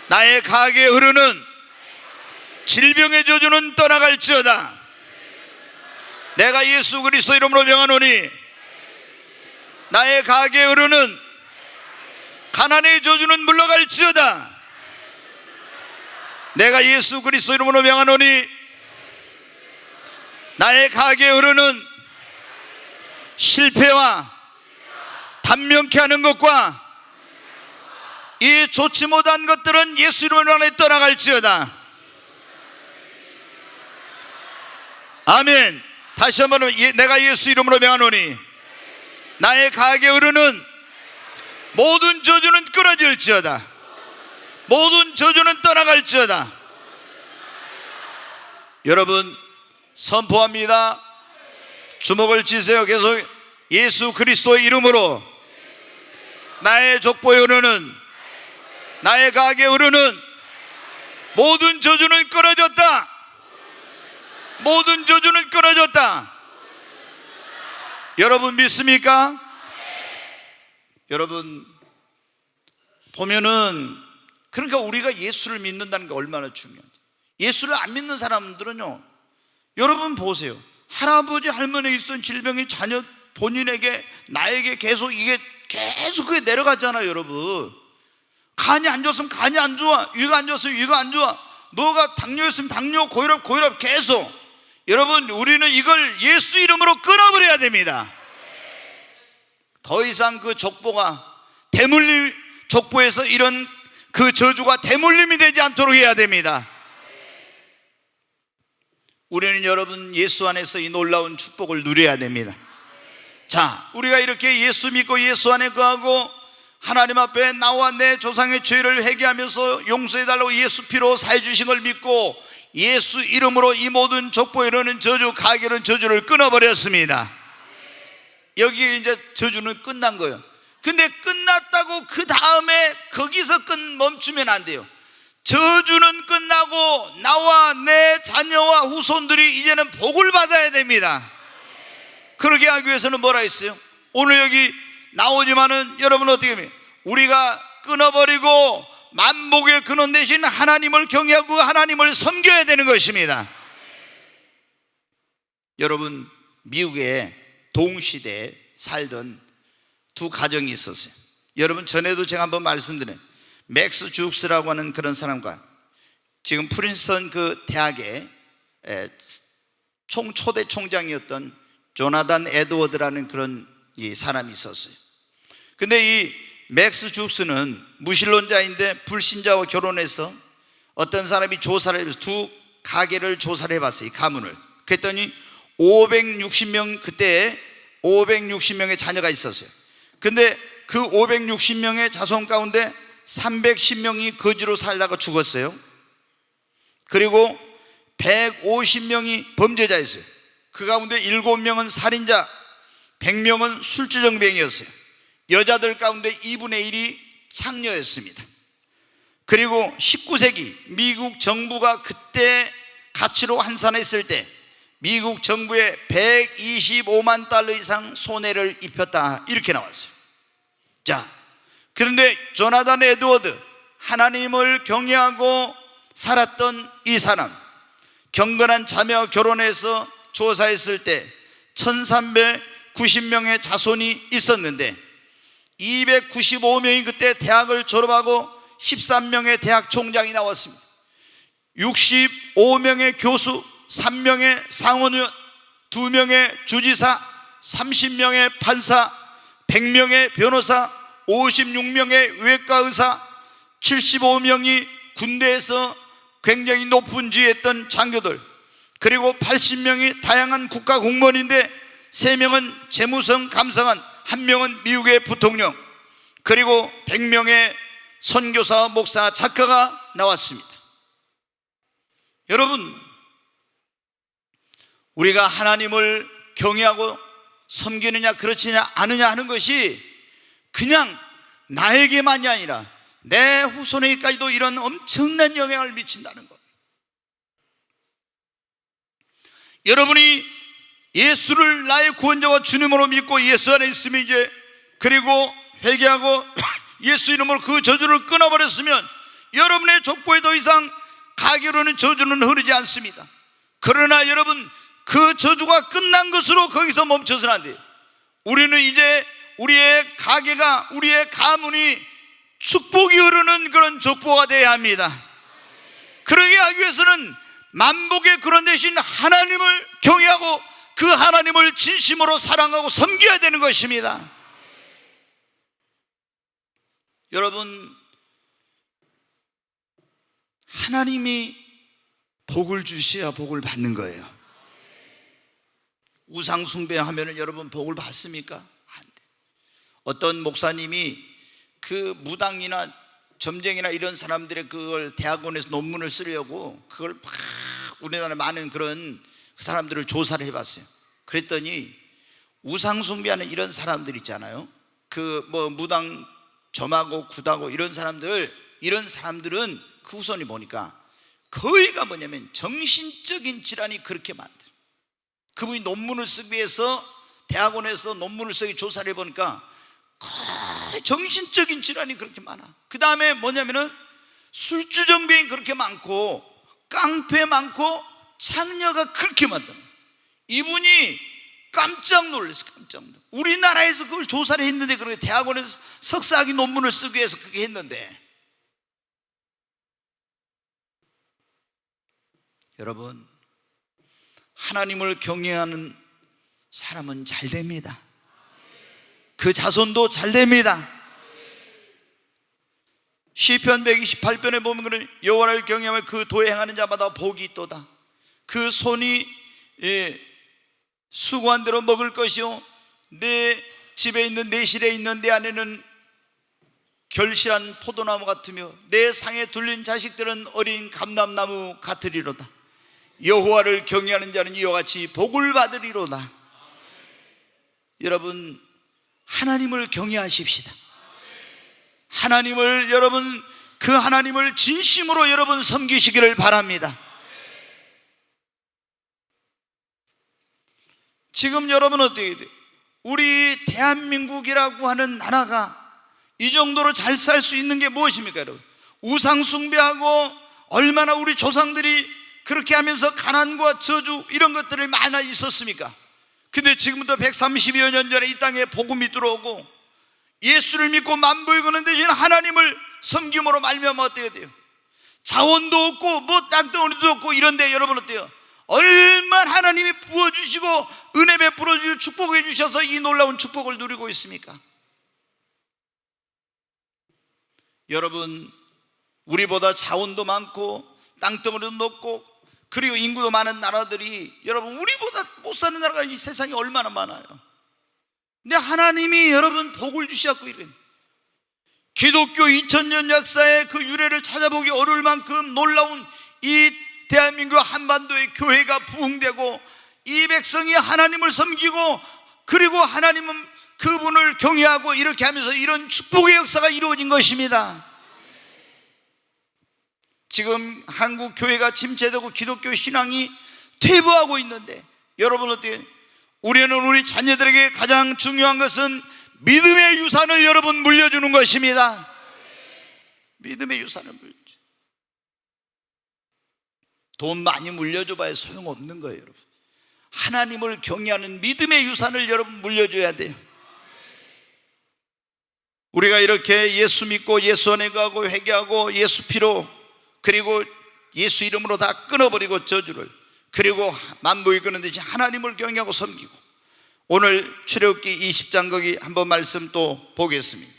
나의 가게에 흐르는 질병의 저주는 떠나갈지어다. 내가 예수 그리스도 이름으로 명하노니 나의 가게에 흐르는 가난의 저주는 물러갈지어다. 내가 예수 그리스도 이름으로 명하노니 나의 가게에 흐르는 실패와 단명케 하는 것과 이 좋지 못한 것들은 예수 이름으로 안에 떠나갈지어다. 아멘. 다시 한번, 내가 예수 이름으로 명하노니 나의 가게에 흐르는 모든 저주는 끊어질지어다. 모든 저주는 떠나갈지어다. 여러분 선포합니다. 주먹을 쥐세요. 계속 예수 그리스도의 이름으로 나의 족보에 흐르는, 나의 가게에 흐르는 모든 저주는 끊어졌다. 모든 저주는 끊어졌다. 여러분 믿습니까? 여러분 보면은, 그러니까 우리가 예수를 믿는다는 게 얼마나 중요한지. 예수를 안 믿는 사람들은요, 여러분 보세요. 할아버지 할머니에 있던 질병이 자녀 본인에게, 나에게 계속 그게 내려가잖아요. 여러분 간이 안 좋았으면 간이 안 좋아, 위가 안 좋았으면 위가 안 좋아, 뭐가 당뇨였으면 당뇨, 고혈압 계속. 여러분 우리는 이걸 예수 이름으로 끊어버려야 됩니다. 더 이상 그 족보가 대물림, 족보에서 이런 그 저주가 대물림이 되지 않도록 해야 됩니다. 우리는 여러분 예수 안에서 이 놀라운 축복을 누려야 됩니다. 자, 우리가 이렇게 예수 믿고 예수 안에 거하고 하나님 앞에 나와 내 조상의 죄를 회개하면서 용서해달라고 예수 피로 사해 주신 걸 믿고 예수 이름으로 이 모든 족보에 이르는 저주, 가결은 저주를 끊어버렸습니다. 여기에 이제 저주는 끝난 거예요. 근데 끝났다고 그 다음에 거기서 멈추면 안 돼요. 저주는 끝나고 나와 내 자녀와 후손들이 이제는 복을 받아야 됩니다. 그러게 하기 위해서는 뭐라 했어요? 오늘 여기 나오지만은 여러분 어떻게 하면 우리가 끊어버리고 만복의 근원 대신 하나님을 경외하고 하나님을 섬겨야 되는 것입니다. 여러분 미국에 동시대에 살던 두 가정이 있었어요. 여러분 전에도 제가 한번 말씀드린 맥스 주크스라고 하는 그런 사람과 지금 프린스턴 그 대학의 초대 총장이었던 조나단 에드워드라는 그런 이 사람이 있었어요. 근데 이 맥스 죽스는 무신론자인데 불신자와 결혼해서 어떤 사람이 조사를 해서 두 가게를 조사를 해봤어요. 이 가문을. 그랬더니 560명, 그때 560명의 자녀가 있었어요. 근데 그 560명의 자손 가운데 310명이 거지로 살다가 죽었어요. 그리고 150명이 범죄자였어요. 그 가운데 7명은 살인자, 100명은 술주정뱅이였어요. 여자들 가운데 2분의 1이 창녀였습니다. 그리고 19세기 미국 정부가 그때 가치로 환산했을 때 미국 정부에 125만 달러 이상 손해를 입혔다, 이렇게 나왔어요. 자, 그런데 조나단 에드워드, 하나님을 경외하고 살았던 이 사람, 경건한 자매와 결혼해서 조사했을 때 1390명의 자손이 있었는데 295명이 그때 대학을 졸업하고 13명의 대학 총장이 나왔습니다. 65명의 교수, 3명의 상원의원, 2명의 주지사, 30명의 판사, 100명의 변호사, 56명의 외과 의사, 75명이 군대에서 굉장히 높은 지위에 있던 장교들, 그리고 80명이 다양한 국가 공무원인데 3명은 재무성 감사관, 1명은 미국의 부통령, 그리고 100명의 선교사, 목사, 작가가 나왔습니다. 여러분, 우리가 하나님을 경외하고 섬기느냐 그렇지 않느냐 하는 것이 그냥 나에게만이 아니라 내 후손에게까지도 이런 엄청난 영향을 미친다는 것. 여러분이 예수를 나의 구원자와 주님으로 믿고 예수 안에 있으면 이제, 그리고 회개하고 예수 이름으로 그 저주를 끊어버렸으면 여러분의 족보에 더 이상 가게로는 저주는 흐르지 않습니다. 그러나 여러분, 그 저주가 끝난 것으로 거기서 멈춰서는 안 돼요. 우리는 이제 우리의 가게가, 우리의 가문이 축복이 흐르는 그런 족보가 되어야 합니다. 그러게 하기 위해서는 만복의 그런 대신 하나님을 경외하고 그 하나님을 진심으로 사랑하고 섬겨야 되는 것입니다. 여러분, 하나님이 복을 주셔야 복을 받는 거예요. 우상 숭배하면 여러분 복을 받습니까? 안 돼. 어떤 목사님이 그 무당이나 점쟁이나 이런 사람들의 그걸 대학원에서 논문을 쓰려고 그걸 막 우리나라에 많은 그런 사람들을 조사를 해봤어요. 그랬더니 우상 숭배하는 이런 사람들 있잖아요. 그 뭐 무당 점하고 굿하고 이런 사람들은 그 후손이 보니까 거의가 뭐냐면 정신적인 질환이 그렇게 많더라고요. 그분이 논문을 쓰기 위해서 대학원에서 논문을 쓰기 조사를 해보니까 거의 정신적인 질환이 그렇게 많아. 그 다음에 뭐냐면은 술주정뱅이 그렇게 많고 깡패 많고 창녀가 그렇게 많다. 이분이 깜짝 놀랐어요. 깜짝 놀랐어요. 우리나라에서 그걸 조사를 했는데, 그렇게 대학원에서 석사학위 논문을 쓰기 위해서 그렇게 했는데, 여러분, 하나님을 경외하는 사람은 잘 됩니다. 그 자손도 잘 됩니다. 시편 128편에 보면 여호와를 경외하며 그 도에 행하는 자마다 복이 있도다. 그 손이 수고한 대로 먹을 것이요, 내 집에 있는, 내 실에 있는 내 안에는 결실한 포도나무 같으며 내 상에 둘린 자식들은 어린 감람나무 같으리로다. 여호와를 경외하는 자는 이와 같이 복을 받으리로다. 여러분, 하나님을 경외하십시다. 하나님을, 여러분, 그 하나님을 진심으로 여러분 섬기시기를 바랍니다. 지금 여러분 어떻게 돼요? 우리 대한민국이라고 하는 나라가 이 정도로 잘 살 수 있는 게 무엇입니까, 여러분? 우상 숭배하고 얼마나 우리 조상들이 그렇게 하면서 가난과 저주 이런 것들이 많아 있었습니까? 근데 지금부터 130여 년 전에 이 땅에 복음이 들어오고 예수를 믿고 만보에 거는 대신 하나님을 섬김으로 말미암아 어떻게 돼요? 자원도 없고 뭐 땅덩어리도 없고 이런데 여러분 어때요? 얼마나 하나님이 부어주시고 은혜 베풀어 주시고 축복해 주셔서 이 놀라운 축복을 누리고 있습니까? 여러분, 우리보다 자원도 많고 땅덩어리도 높고 그리고 인구도 많은 나라들이, 여러분, 우리보다 못 사는 나라가 이 세상에 얼마나 많아요. 근데 하나님이 여러분 복을 주셨고, 이런 기독교 2000년 역사의 그 유래를 찾아보기 어려울 만큼 놀라운 이 대한민국 한반도의 교회가 부흥되고 이 백성이 하나님을 섬기고 그리고 하나님은 그분을 경외하고 이렇게 하면서 이런 축복의 역사가 이루어진 것입니다. 지금 한국 교회가 침체되고 기독교 신앙이 퇴보하고 있는데, 여러분 어때요? 우리는 우리 자녀들에게 가장 중요한 것은 믿음의 유산을 여러분 물려주는 것입니다. 믿음의 유산을 물려줘. 돈 많이 물려줘봐야 소용없는 거예요, 여러분. 하나님을 경외하는 믿음의 유산을 여러분 물려줘야 돼요. 우리가 이렇게 예수 믿고 예수 안에 가고 회개하고 예수 피로 그리고 예수 이름으로 다 끊어버리고 저주를, 그리고 만물이 끊는 대신 하나님을 경외하고 섬기고, 오늘 출애굽기 20장 거기 한번 말씀 또 보겠습니다.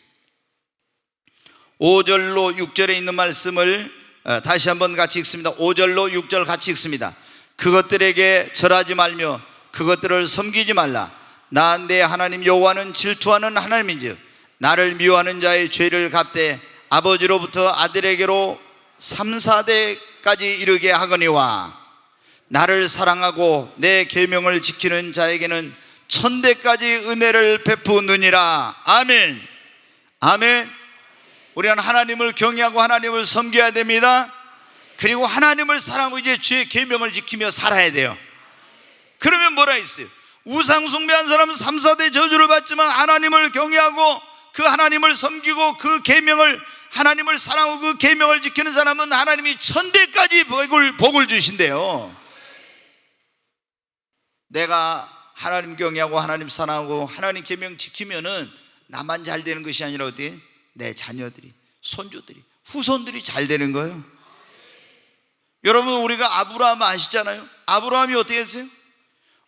5절로 6절에 있는 말씀을 다시 한번 같이 읽습니다. 5절로 6절 같이 읽습니다. 그것들에게 절하지 말며 그것들을 섬기지 말라. 나 내 하나님 여호와는 질투하는 하나님인즉 나를 미워하는 자의 죄를 갚되 아버지로부터 아들에게로 3, 4대까지 이르게 하거니와 나를 사랑하고 내 계명을 지키는 자에게는 1000대까지 은혜를 베푸느니라. 아멘. 아멘. 우리는 하나님을 경외하고 하나님을 섬겨야 됩니다. 그리고 하나님을 사랑하고 이제 주의 계명을 지키며 살아야 돼요. 그러면 뭐라 했어요? 우상 숭배한 사람은 3, 4대 저주를 받지만 하나님을 경외하고 그 하나님을 섬기고 그 계명을, 하나님을 사랑하고 그 계명을 지키는 사람은 하나님이 1000대까지 복을 주신대요. 내가 하나님 경외하고 하나님 사랑하고 하나님 계명 지키면은 나만 잘 되는 것이 아니라 어디? 내 자녀들이, 손주들이, 후손들이 잘 되는 거예요. 여러분, 우리가 아브라함 아시잖아요. 아브라함이 어떻게 했어요?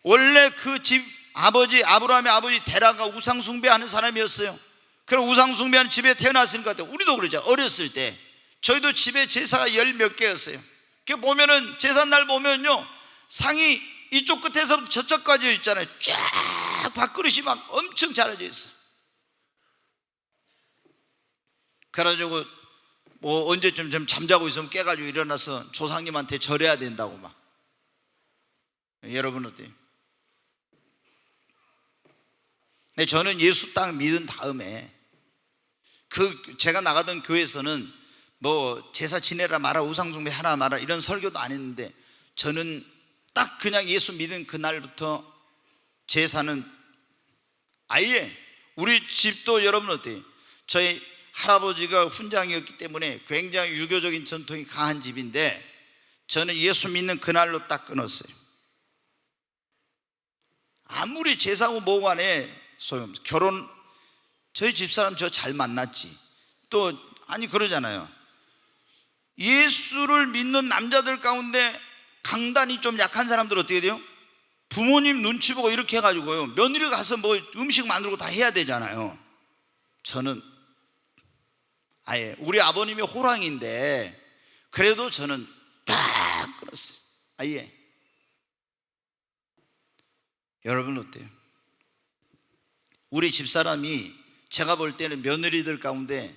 원래 그 집 아버지, 아브라함의 아버지 데라가 우상 숭배하는 사람이었어요. 그럼 우상 숭배하는 집에 태어났을 것 같아요. 우리도 그러죠. 어렸을 때 저희도 집에 제사가 10 몇 개였어요. 그 보면은 제삿날 보면요, 상이 이쪽 끝에서 저쪽까지 있잖아요. 쫙 밥그릇이 막 엄청 자라져 있어. 그래가지고 뭐 언제쯤 좀 잠자고 있으면 깨가지고 일어나서 조상님한테 절해야 된다고 막. 여러분 어때요? 근데 저는 예수 딱 믿은 다음에 제가 나가던 교회에서는 뭐 제사 지내라 마라, 우상숭배 하라 마라 이런 설교도 안 했는데, 저는 딱 그냥 예수 믿은 그날부터 제사는 아예, 우리 집도 여러분 어때요? 저희 할아버지가 훈장이었기 때문에 굉장히 유교적인 전통이 강한 집인데, 저는 예수 믿는 그날로 딱 끊었어요. 아무리 제사고 뭐고 안에 소용없어요. 결혼, 저희 집사람 저 잘 만났지. 또 아니 그러잖아요. 예수를 믿는 남자들 가운데 강단이 좀 약한 사람들 어떻게 돼요? 부모님 눈치 보고 이렇게 해가지고요, 며느리 가서 뭐 음식 만들고 다 해야 되잖아요. 저는 아예, 우리 아버님이 호랑이인데 그래도 저는 딱 끊었어요. 아예. 여러분 어때요? 우리 집사람이 제가 볼 때는 며느리들 가운데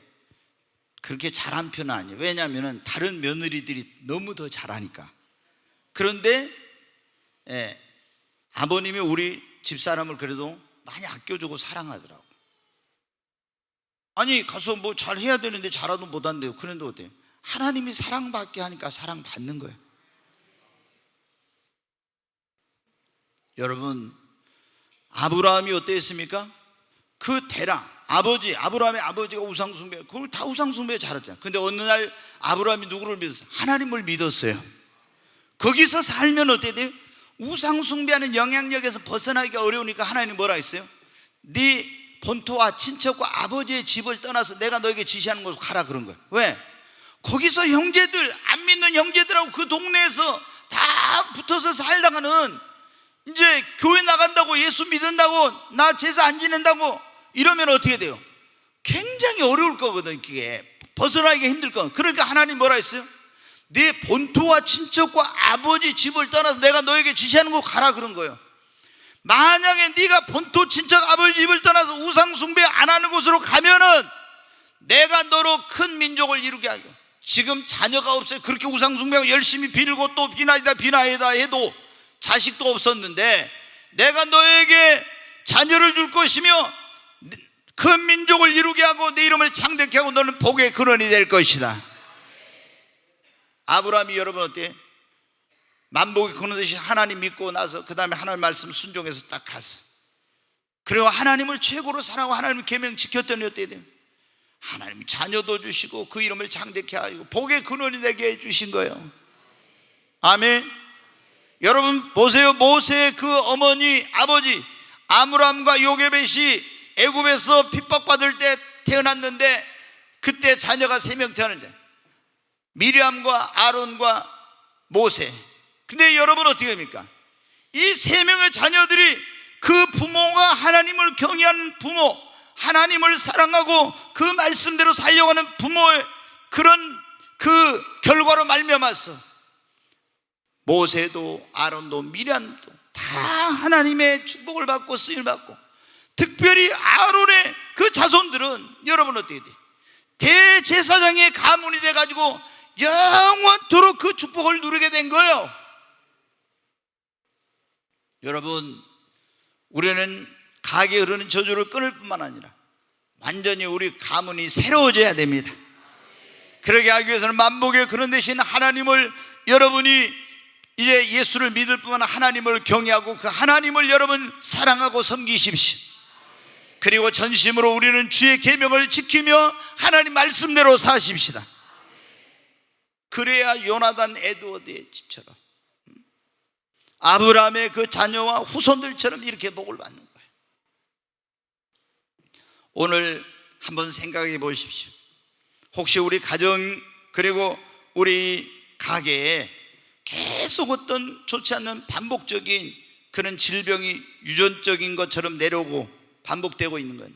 그렇게 잘한 편은 아니에요. 왜냐하면 다른 며느리들이 너무 더 잘하니까. 그런데 아버님이 우리 집사람을 그래도 많이 아껴주고 사랑하더라고. 아니 가서 뭐 잘해야 되는데 잘하도 못한대요. 그런데 어때요? 하나님이 사랑받게 하니까 사랑받는 거예요. 여러분, 아브라함이 어땠습니까? 그 대랑 아브라함의 아버지가 우상숭배, 그걸 다 우상숭배 잘했잖아요. 근데 어느 날 아브라함이 누구를 믿었어요? 하나님을 믿었어요. 거기서 살면 어떻게 돼요? 우상숭배하는 영향력에서 벗어나기가 어려우니까 하나님이 뭐라 했어요? 네 본토와 친척과 아버지의 집을 떠나서 내가 너에게 지시하는 곳으로 가라 그런 거예요. 왜? 거기서 형제들, 안 믿는 형제들하고 그 동네에서 다 막 붙어서 살다가는 이제 교회 나간다고, 예수 믿는다고, 나 제사 안 지낸다고 이러면 어떻게 돼요? 굉장히 어려울 거거든. 그게 벗어나기가 힘들 거거든. 그러니까 하나님 뭐라 했어요? 네 본토와 친척과 아버지 집을 떠나서 내가 너에게 지시하는 곳 가라 그런 거예요. 만약에 네가 본토 친척 아버지 집을 떠나서 우상 숭배 안 하는 곳으로 가면은 내가 너로 큰 민족을 이루게 하고. 지금 자녀가 없어요. 그렇게 우상 숭배하고 열심히 빌고 또 비나이다 해도 자식도 없었는데 내가 너에게 자녀를 줄 것이며 큰 민족을 이루게 하고 내 이름을 창대케 하고 너는 복의 근원이 될 것이다. 아브라함이 여러분 어때요? 만복의 근원 되신 하나님 믿고 나서 그 다음에 하나님 말씀 순종해서 딱 갔어. 그리고 하나님을 최고로 사랑하고 하나님의 계명 지켰더니 어떻게 돼요? 하나님이 자녀도 주시고 그 이름을 창대케 하고 복의 근원이 되게 해주신 거예요. 아멘. 여러분 보세요. 모세의 그 어머니 아버지 아므람과 요게벳이 애굽에서 핍박받을 때 태어났는데 그때 자녀가 3명 태어났잖아요. 미리암과 아론과 모세. 근데 여러분 어떻게 됩니까? 이 3명의 자녀들이 그 부모가 하나님을 경외하는 부모, 하나님을 사랑하고 그 말씀대로 살려가는 부모의 그런 그 결과로 말미암아서 모세도 아론도 미리암도 다 하나님의 축복을 받고 쓰임을 받고, 특별히 아론의 그 자손들은 여러분 어떻게 돼? 대제사장의 가문이 돼가지고 영원토록 그 축복을 누리게 된 거예요. 여러분, 우리는 가게 흐르는 저주를 끊을 뿐만 아니라 완전히 우리 가문이 새로워져야 됩니다. 그러게 하기 위해서는 만복의 근원 되신 하나님을 여러분이 이제 예수를 믿을 뿐만 아니라 하나님을 경외하고 그 하나님을 여러분 사랑하고 섬기십시오. 그리고 전심으로 우리는 주의 계명을 지키며 하나님 말씀대로 사십시다. 그래야 요나단 에드워드의 집처럼 아브라함의 그 자녀와 후손들처럼 이렇게 복을 받는 거예요. 오늘 한번 생각해 보십시오. 혹시 우리 가정 그리고 우리 가게에 계속 어떤 좋지 않는 반복적인 그런 질병이 유전적인 것처럼 내려오고 반복되고 있는 거예요.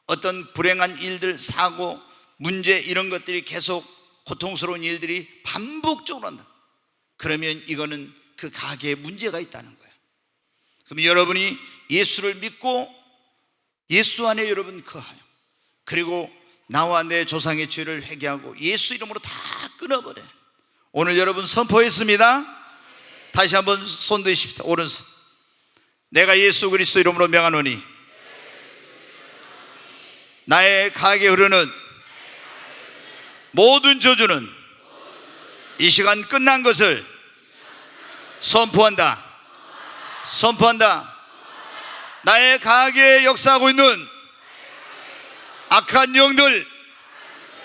어떤 불행한 일들, 사고, 문제 이런 것들이 계속 고통스러운 일들이 반복적으로 한다. 그러면 이거는 그 가게에 문제가 있다는 거예요. 그럼 여러분이 예수를 믿고 예수 안에 여러분 거하여 그리고 나와 내 조상의 죄를 회개하고 예수 이름으로 다 끊어버려요. 오늘 여러분 선포했습니다. 다시 한번 손 드십시오. 오른손. 내가 예수 그리스도 이름으로 명하노니 나의 가게에 흐르는 모든 저주는 이 시간 끝난 것을 선포한다. 선포한다. 나의 가게에 역사하고 있는 악한 영들,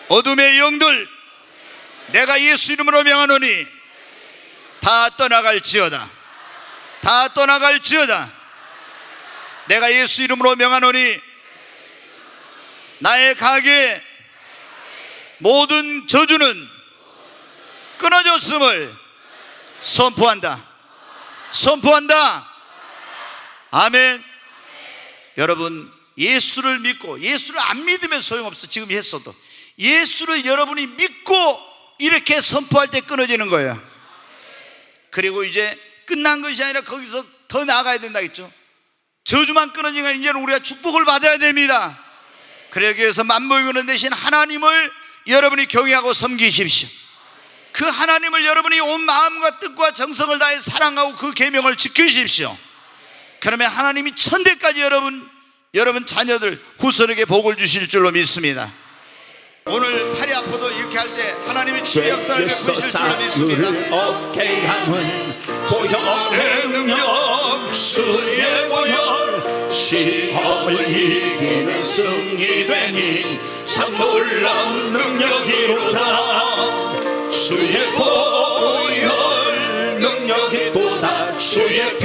어둠의 영들, 내가 예수 이름으로 명하노니 다 떠나갈지어다. 다 떠나갈지어다. 내가 예수 이름으로 명하노니 나의 가게에 모든 저주는 끊어졌음을 선포한다. 선포한다. 아멘. 여러분 예수를 믿고, 예수를 안 믿으면 소용없어. 지금 했어도 예수를 여러분이 믿고 이렇게 선포할 때 끊어지는 거예요. 그리고 이제 끝난 것이 아니라 거기서 더 나아가야 된다겠죠. 저주만 끊어지니까 이제는 우리가 축복을 받아야 됩니다. 그러기 위해서 만복의 근원 되신 하나님을 여러분이 경외하고 섬기십시오. 그 하나님을 여러분이 온 마음과 뜻과 정성을 다해 사랑하고 그 계명을 지키십시오. 그러면 하나님이 천대까지 여러분 자녀들 후손에게 복을 주실 줄로 믿습니다. 오늘 팔이 아파도 이렇게 할 때 하나님이 치유 역사를 베푸실 줄로 믿습니다. 어깨 향은 보혈의 능력, 주의 보혈, 시험을 이기는 승리되니 참 놀라운 능력이로다. 주의 보혈 능력이 도다. 주의 피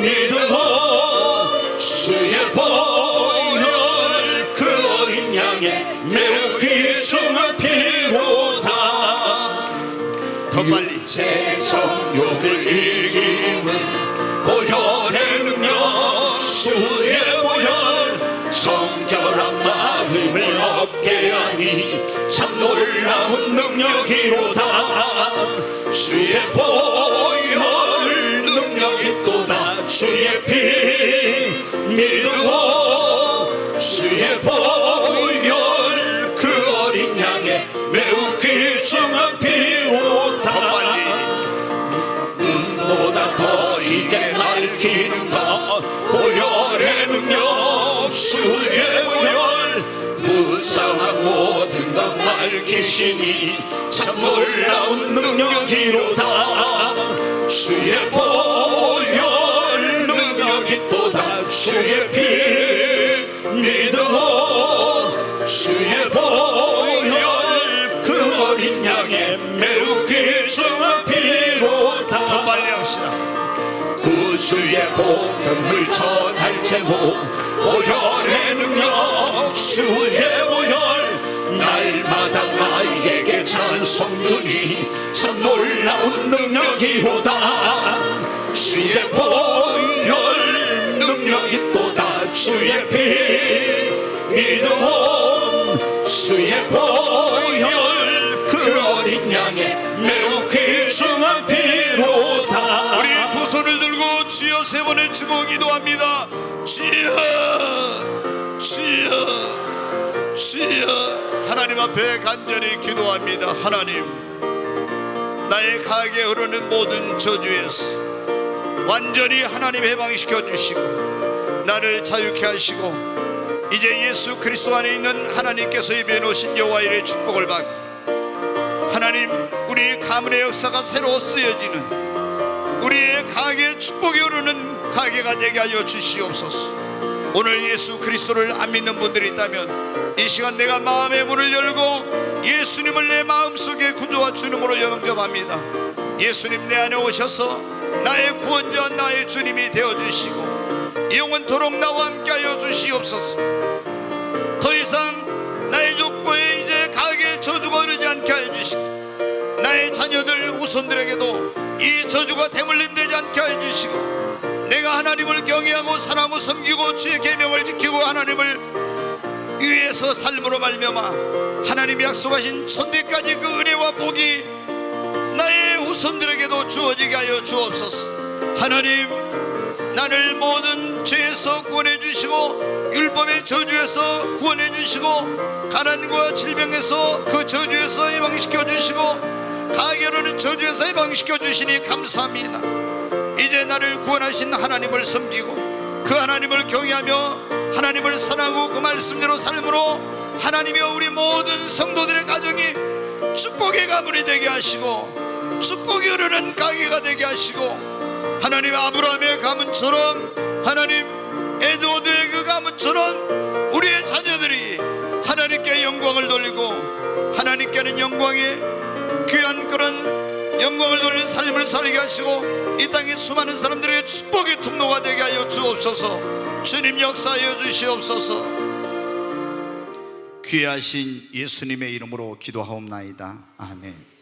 믿음으로 주의 보혈 그 어린 양의 매우 귀중한 피로다. 더 빨리. 육체 정욕을 이김은 보혈의 능력 수의 보혈 성결한 마음을 얻게 하니 참 놀라운 능력이로다. 주의 보혈 능력이 또다. 주의 피 믿어 주의 보혈 그 어린 양의 매우 귀중한 피로다. 눈보다 더 이게 밝히는가 보혈의 능력 주의 보혈 무상한 모든 것 밝히시니 참 놀라운 능력이로다. 주의 보혈 능력이 또다. 주의 피 믿어 주의 보혈 그 어린 양의 매우 귀중한 피로다. 더 빨리 합시다. 구주의 복음을 전할 제목 보혈의 능력 주의 보혈 날마다 나에게 찬송 주니 참 놀라운 능력이로다. 주의 보혈 능력이 또다. 주의 피 믿어 주의 보혈 그 어린 양의 매우 귀중한 피로다. 우리 두 손을 들고 주여 세 번을 치고 기도합니다. 주여 주여 주여. 하나님 앞에 간절히 기도합니다. 하나님, 나의 가게 흐르는 모든 저주에서 완전히 하나님 해방시켜 주시고 나를 자유케 하시고 이제 예수 그리스도 안에 있는 하나님께서 입혀놓으신 여호와의 축복을 받고 하나님, 우리의 가문의 역사가 새로 쓰여지는 우리의 가게 축복이 흐르는 가게가 되게 하여 주시옵소서. 오늘 예수 그리스도를 안 믿는 분들이 있다면 이 시간 내가 마음의 문을 열고 예수님을 내 마음속에 구주와 주님으로 영접합니다. 예수님 내 안에 오셔서 나의 구원자 나의 주님이 되어주시고 영원토록 나와 함께하여 주시옵소서. 더 이상 나의 족보에 이제 가게 저주가 흐르지 않게 하여 주시고 나의 자녀들 후손들에게도 이 저주가 대물림되지 않게 하여 주시고 내가 하나님을 경외하고 사랑하고 섬기고 주의 계명을 지키고 하나님을 위해서 삶으로 말미암아 하나님이 약속하신 천대까지 그 은혜와 복이 나의 후손들에게도 주어지게 하여 주옵소서. 하나님, 나를 모든 죄에서 구원해 주시고 율법의 저주에서 구원해 주시고 가난과 질병에서 그 저주에서 해방시켜 주시고 가게로는 저주에서 해방시켜 주시니 감사합니다. 이제 나를 구원하신 하나님을 섬기고 그 하나님을 경외하며 하나님을 사랑하고 그 말씀대로 삶으로 하나님이여 우리 모든 성도들의 가정이 축복의 가문이 되게 하시고 축복이 흐르는 가게가 되게 하시고 하나님 아브라함의 가문처럼 하나님 에드워드의 그 가문처럼 우리의 자녀들이 하나님께 영광을 돌리고 하나님께는 영광의 귀한 그런 영광을 돌리는 삶을 살게 하시고 이 땅의 수많은 사람들에게 축복의 통로가 되게 하여 주옵소서. 주님 역사하여 주시옵소서. 귀하신 예수님의 이름으로 기도하옵나이다. 아멘.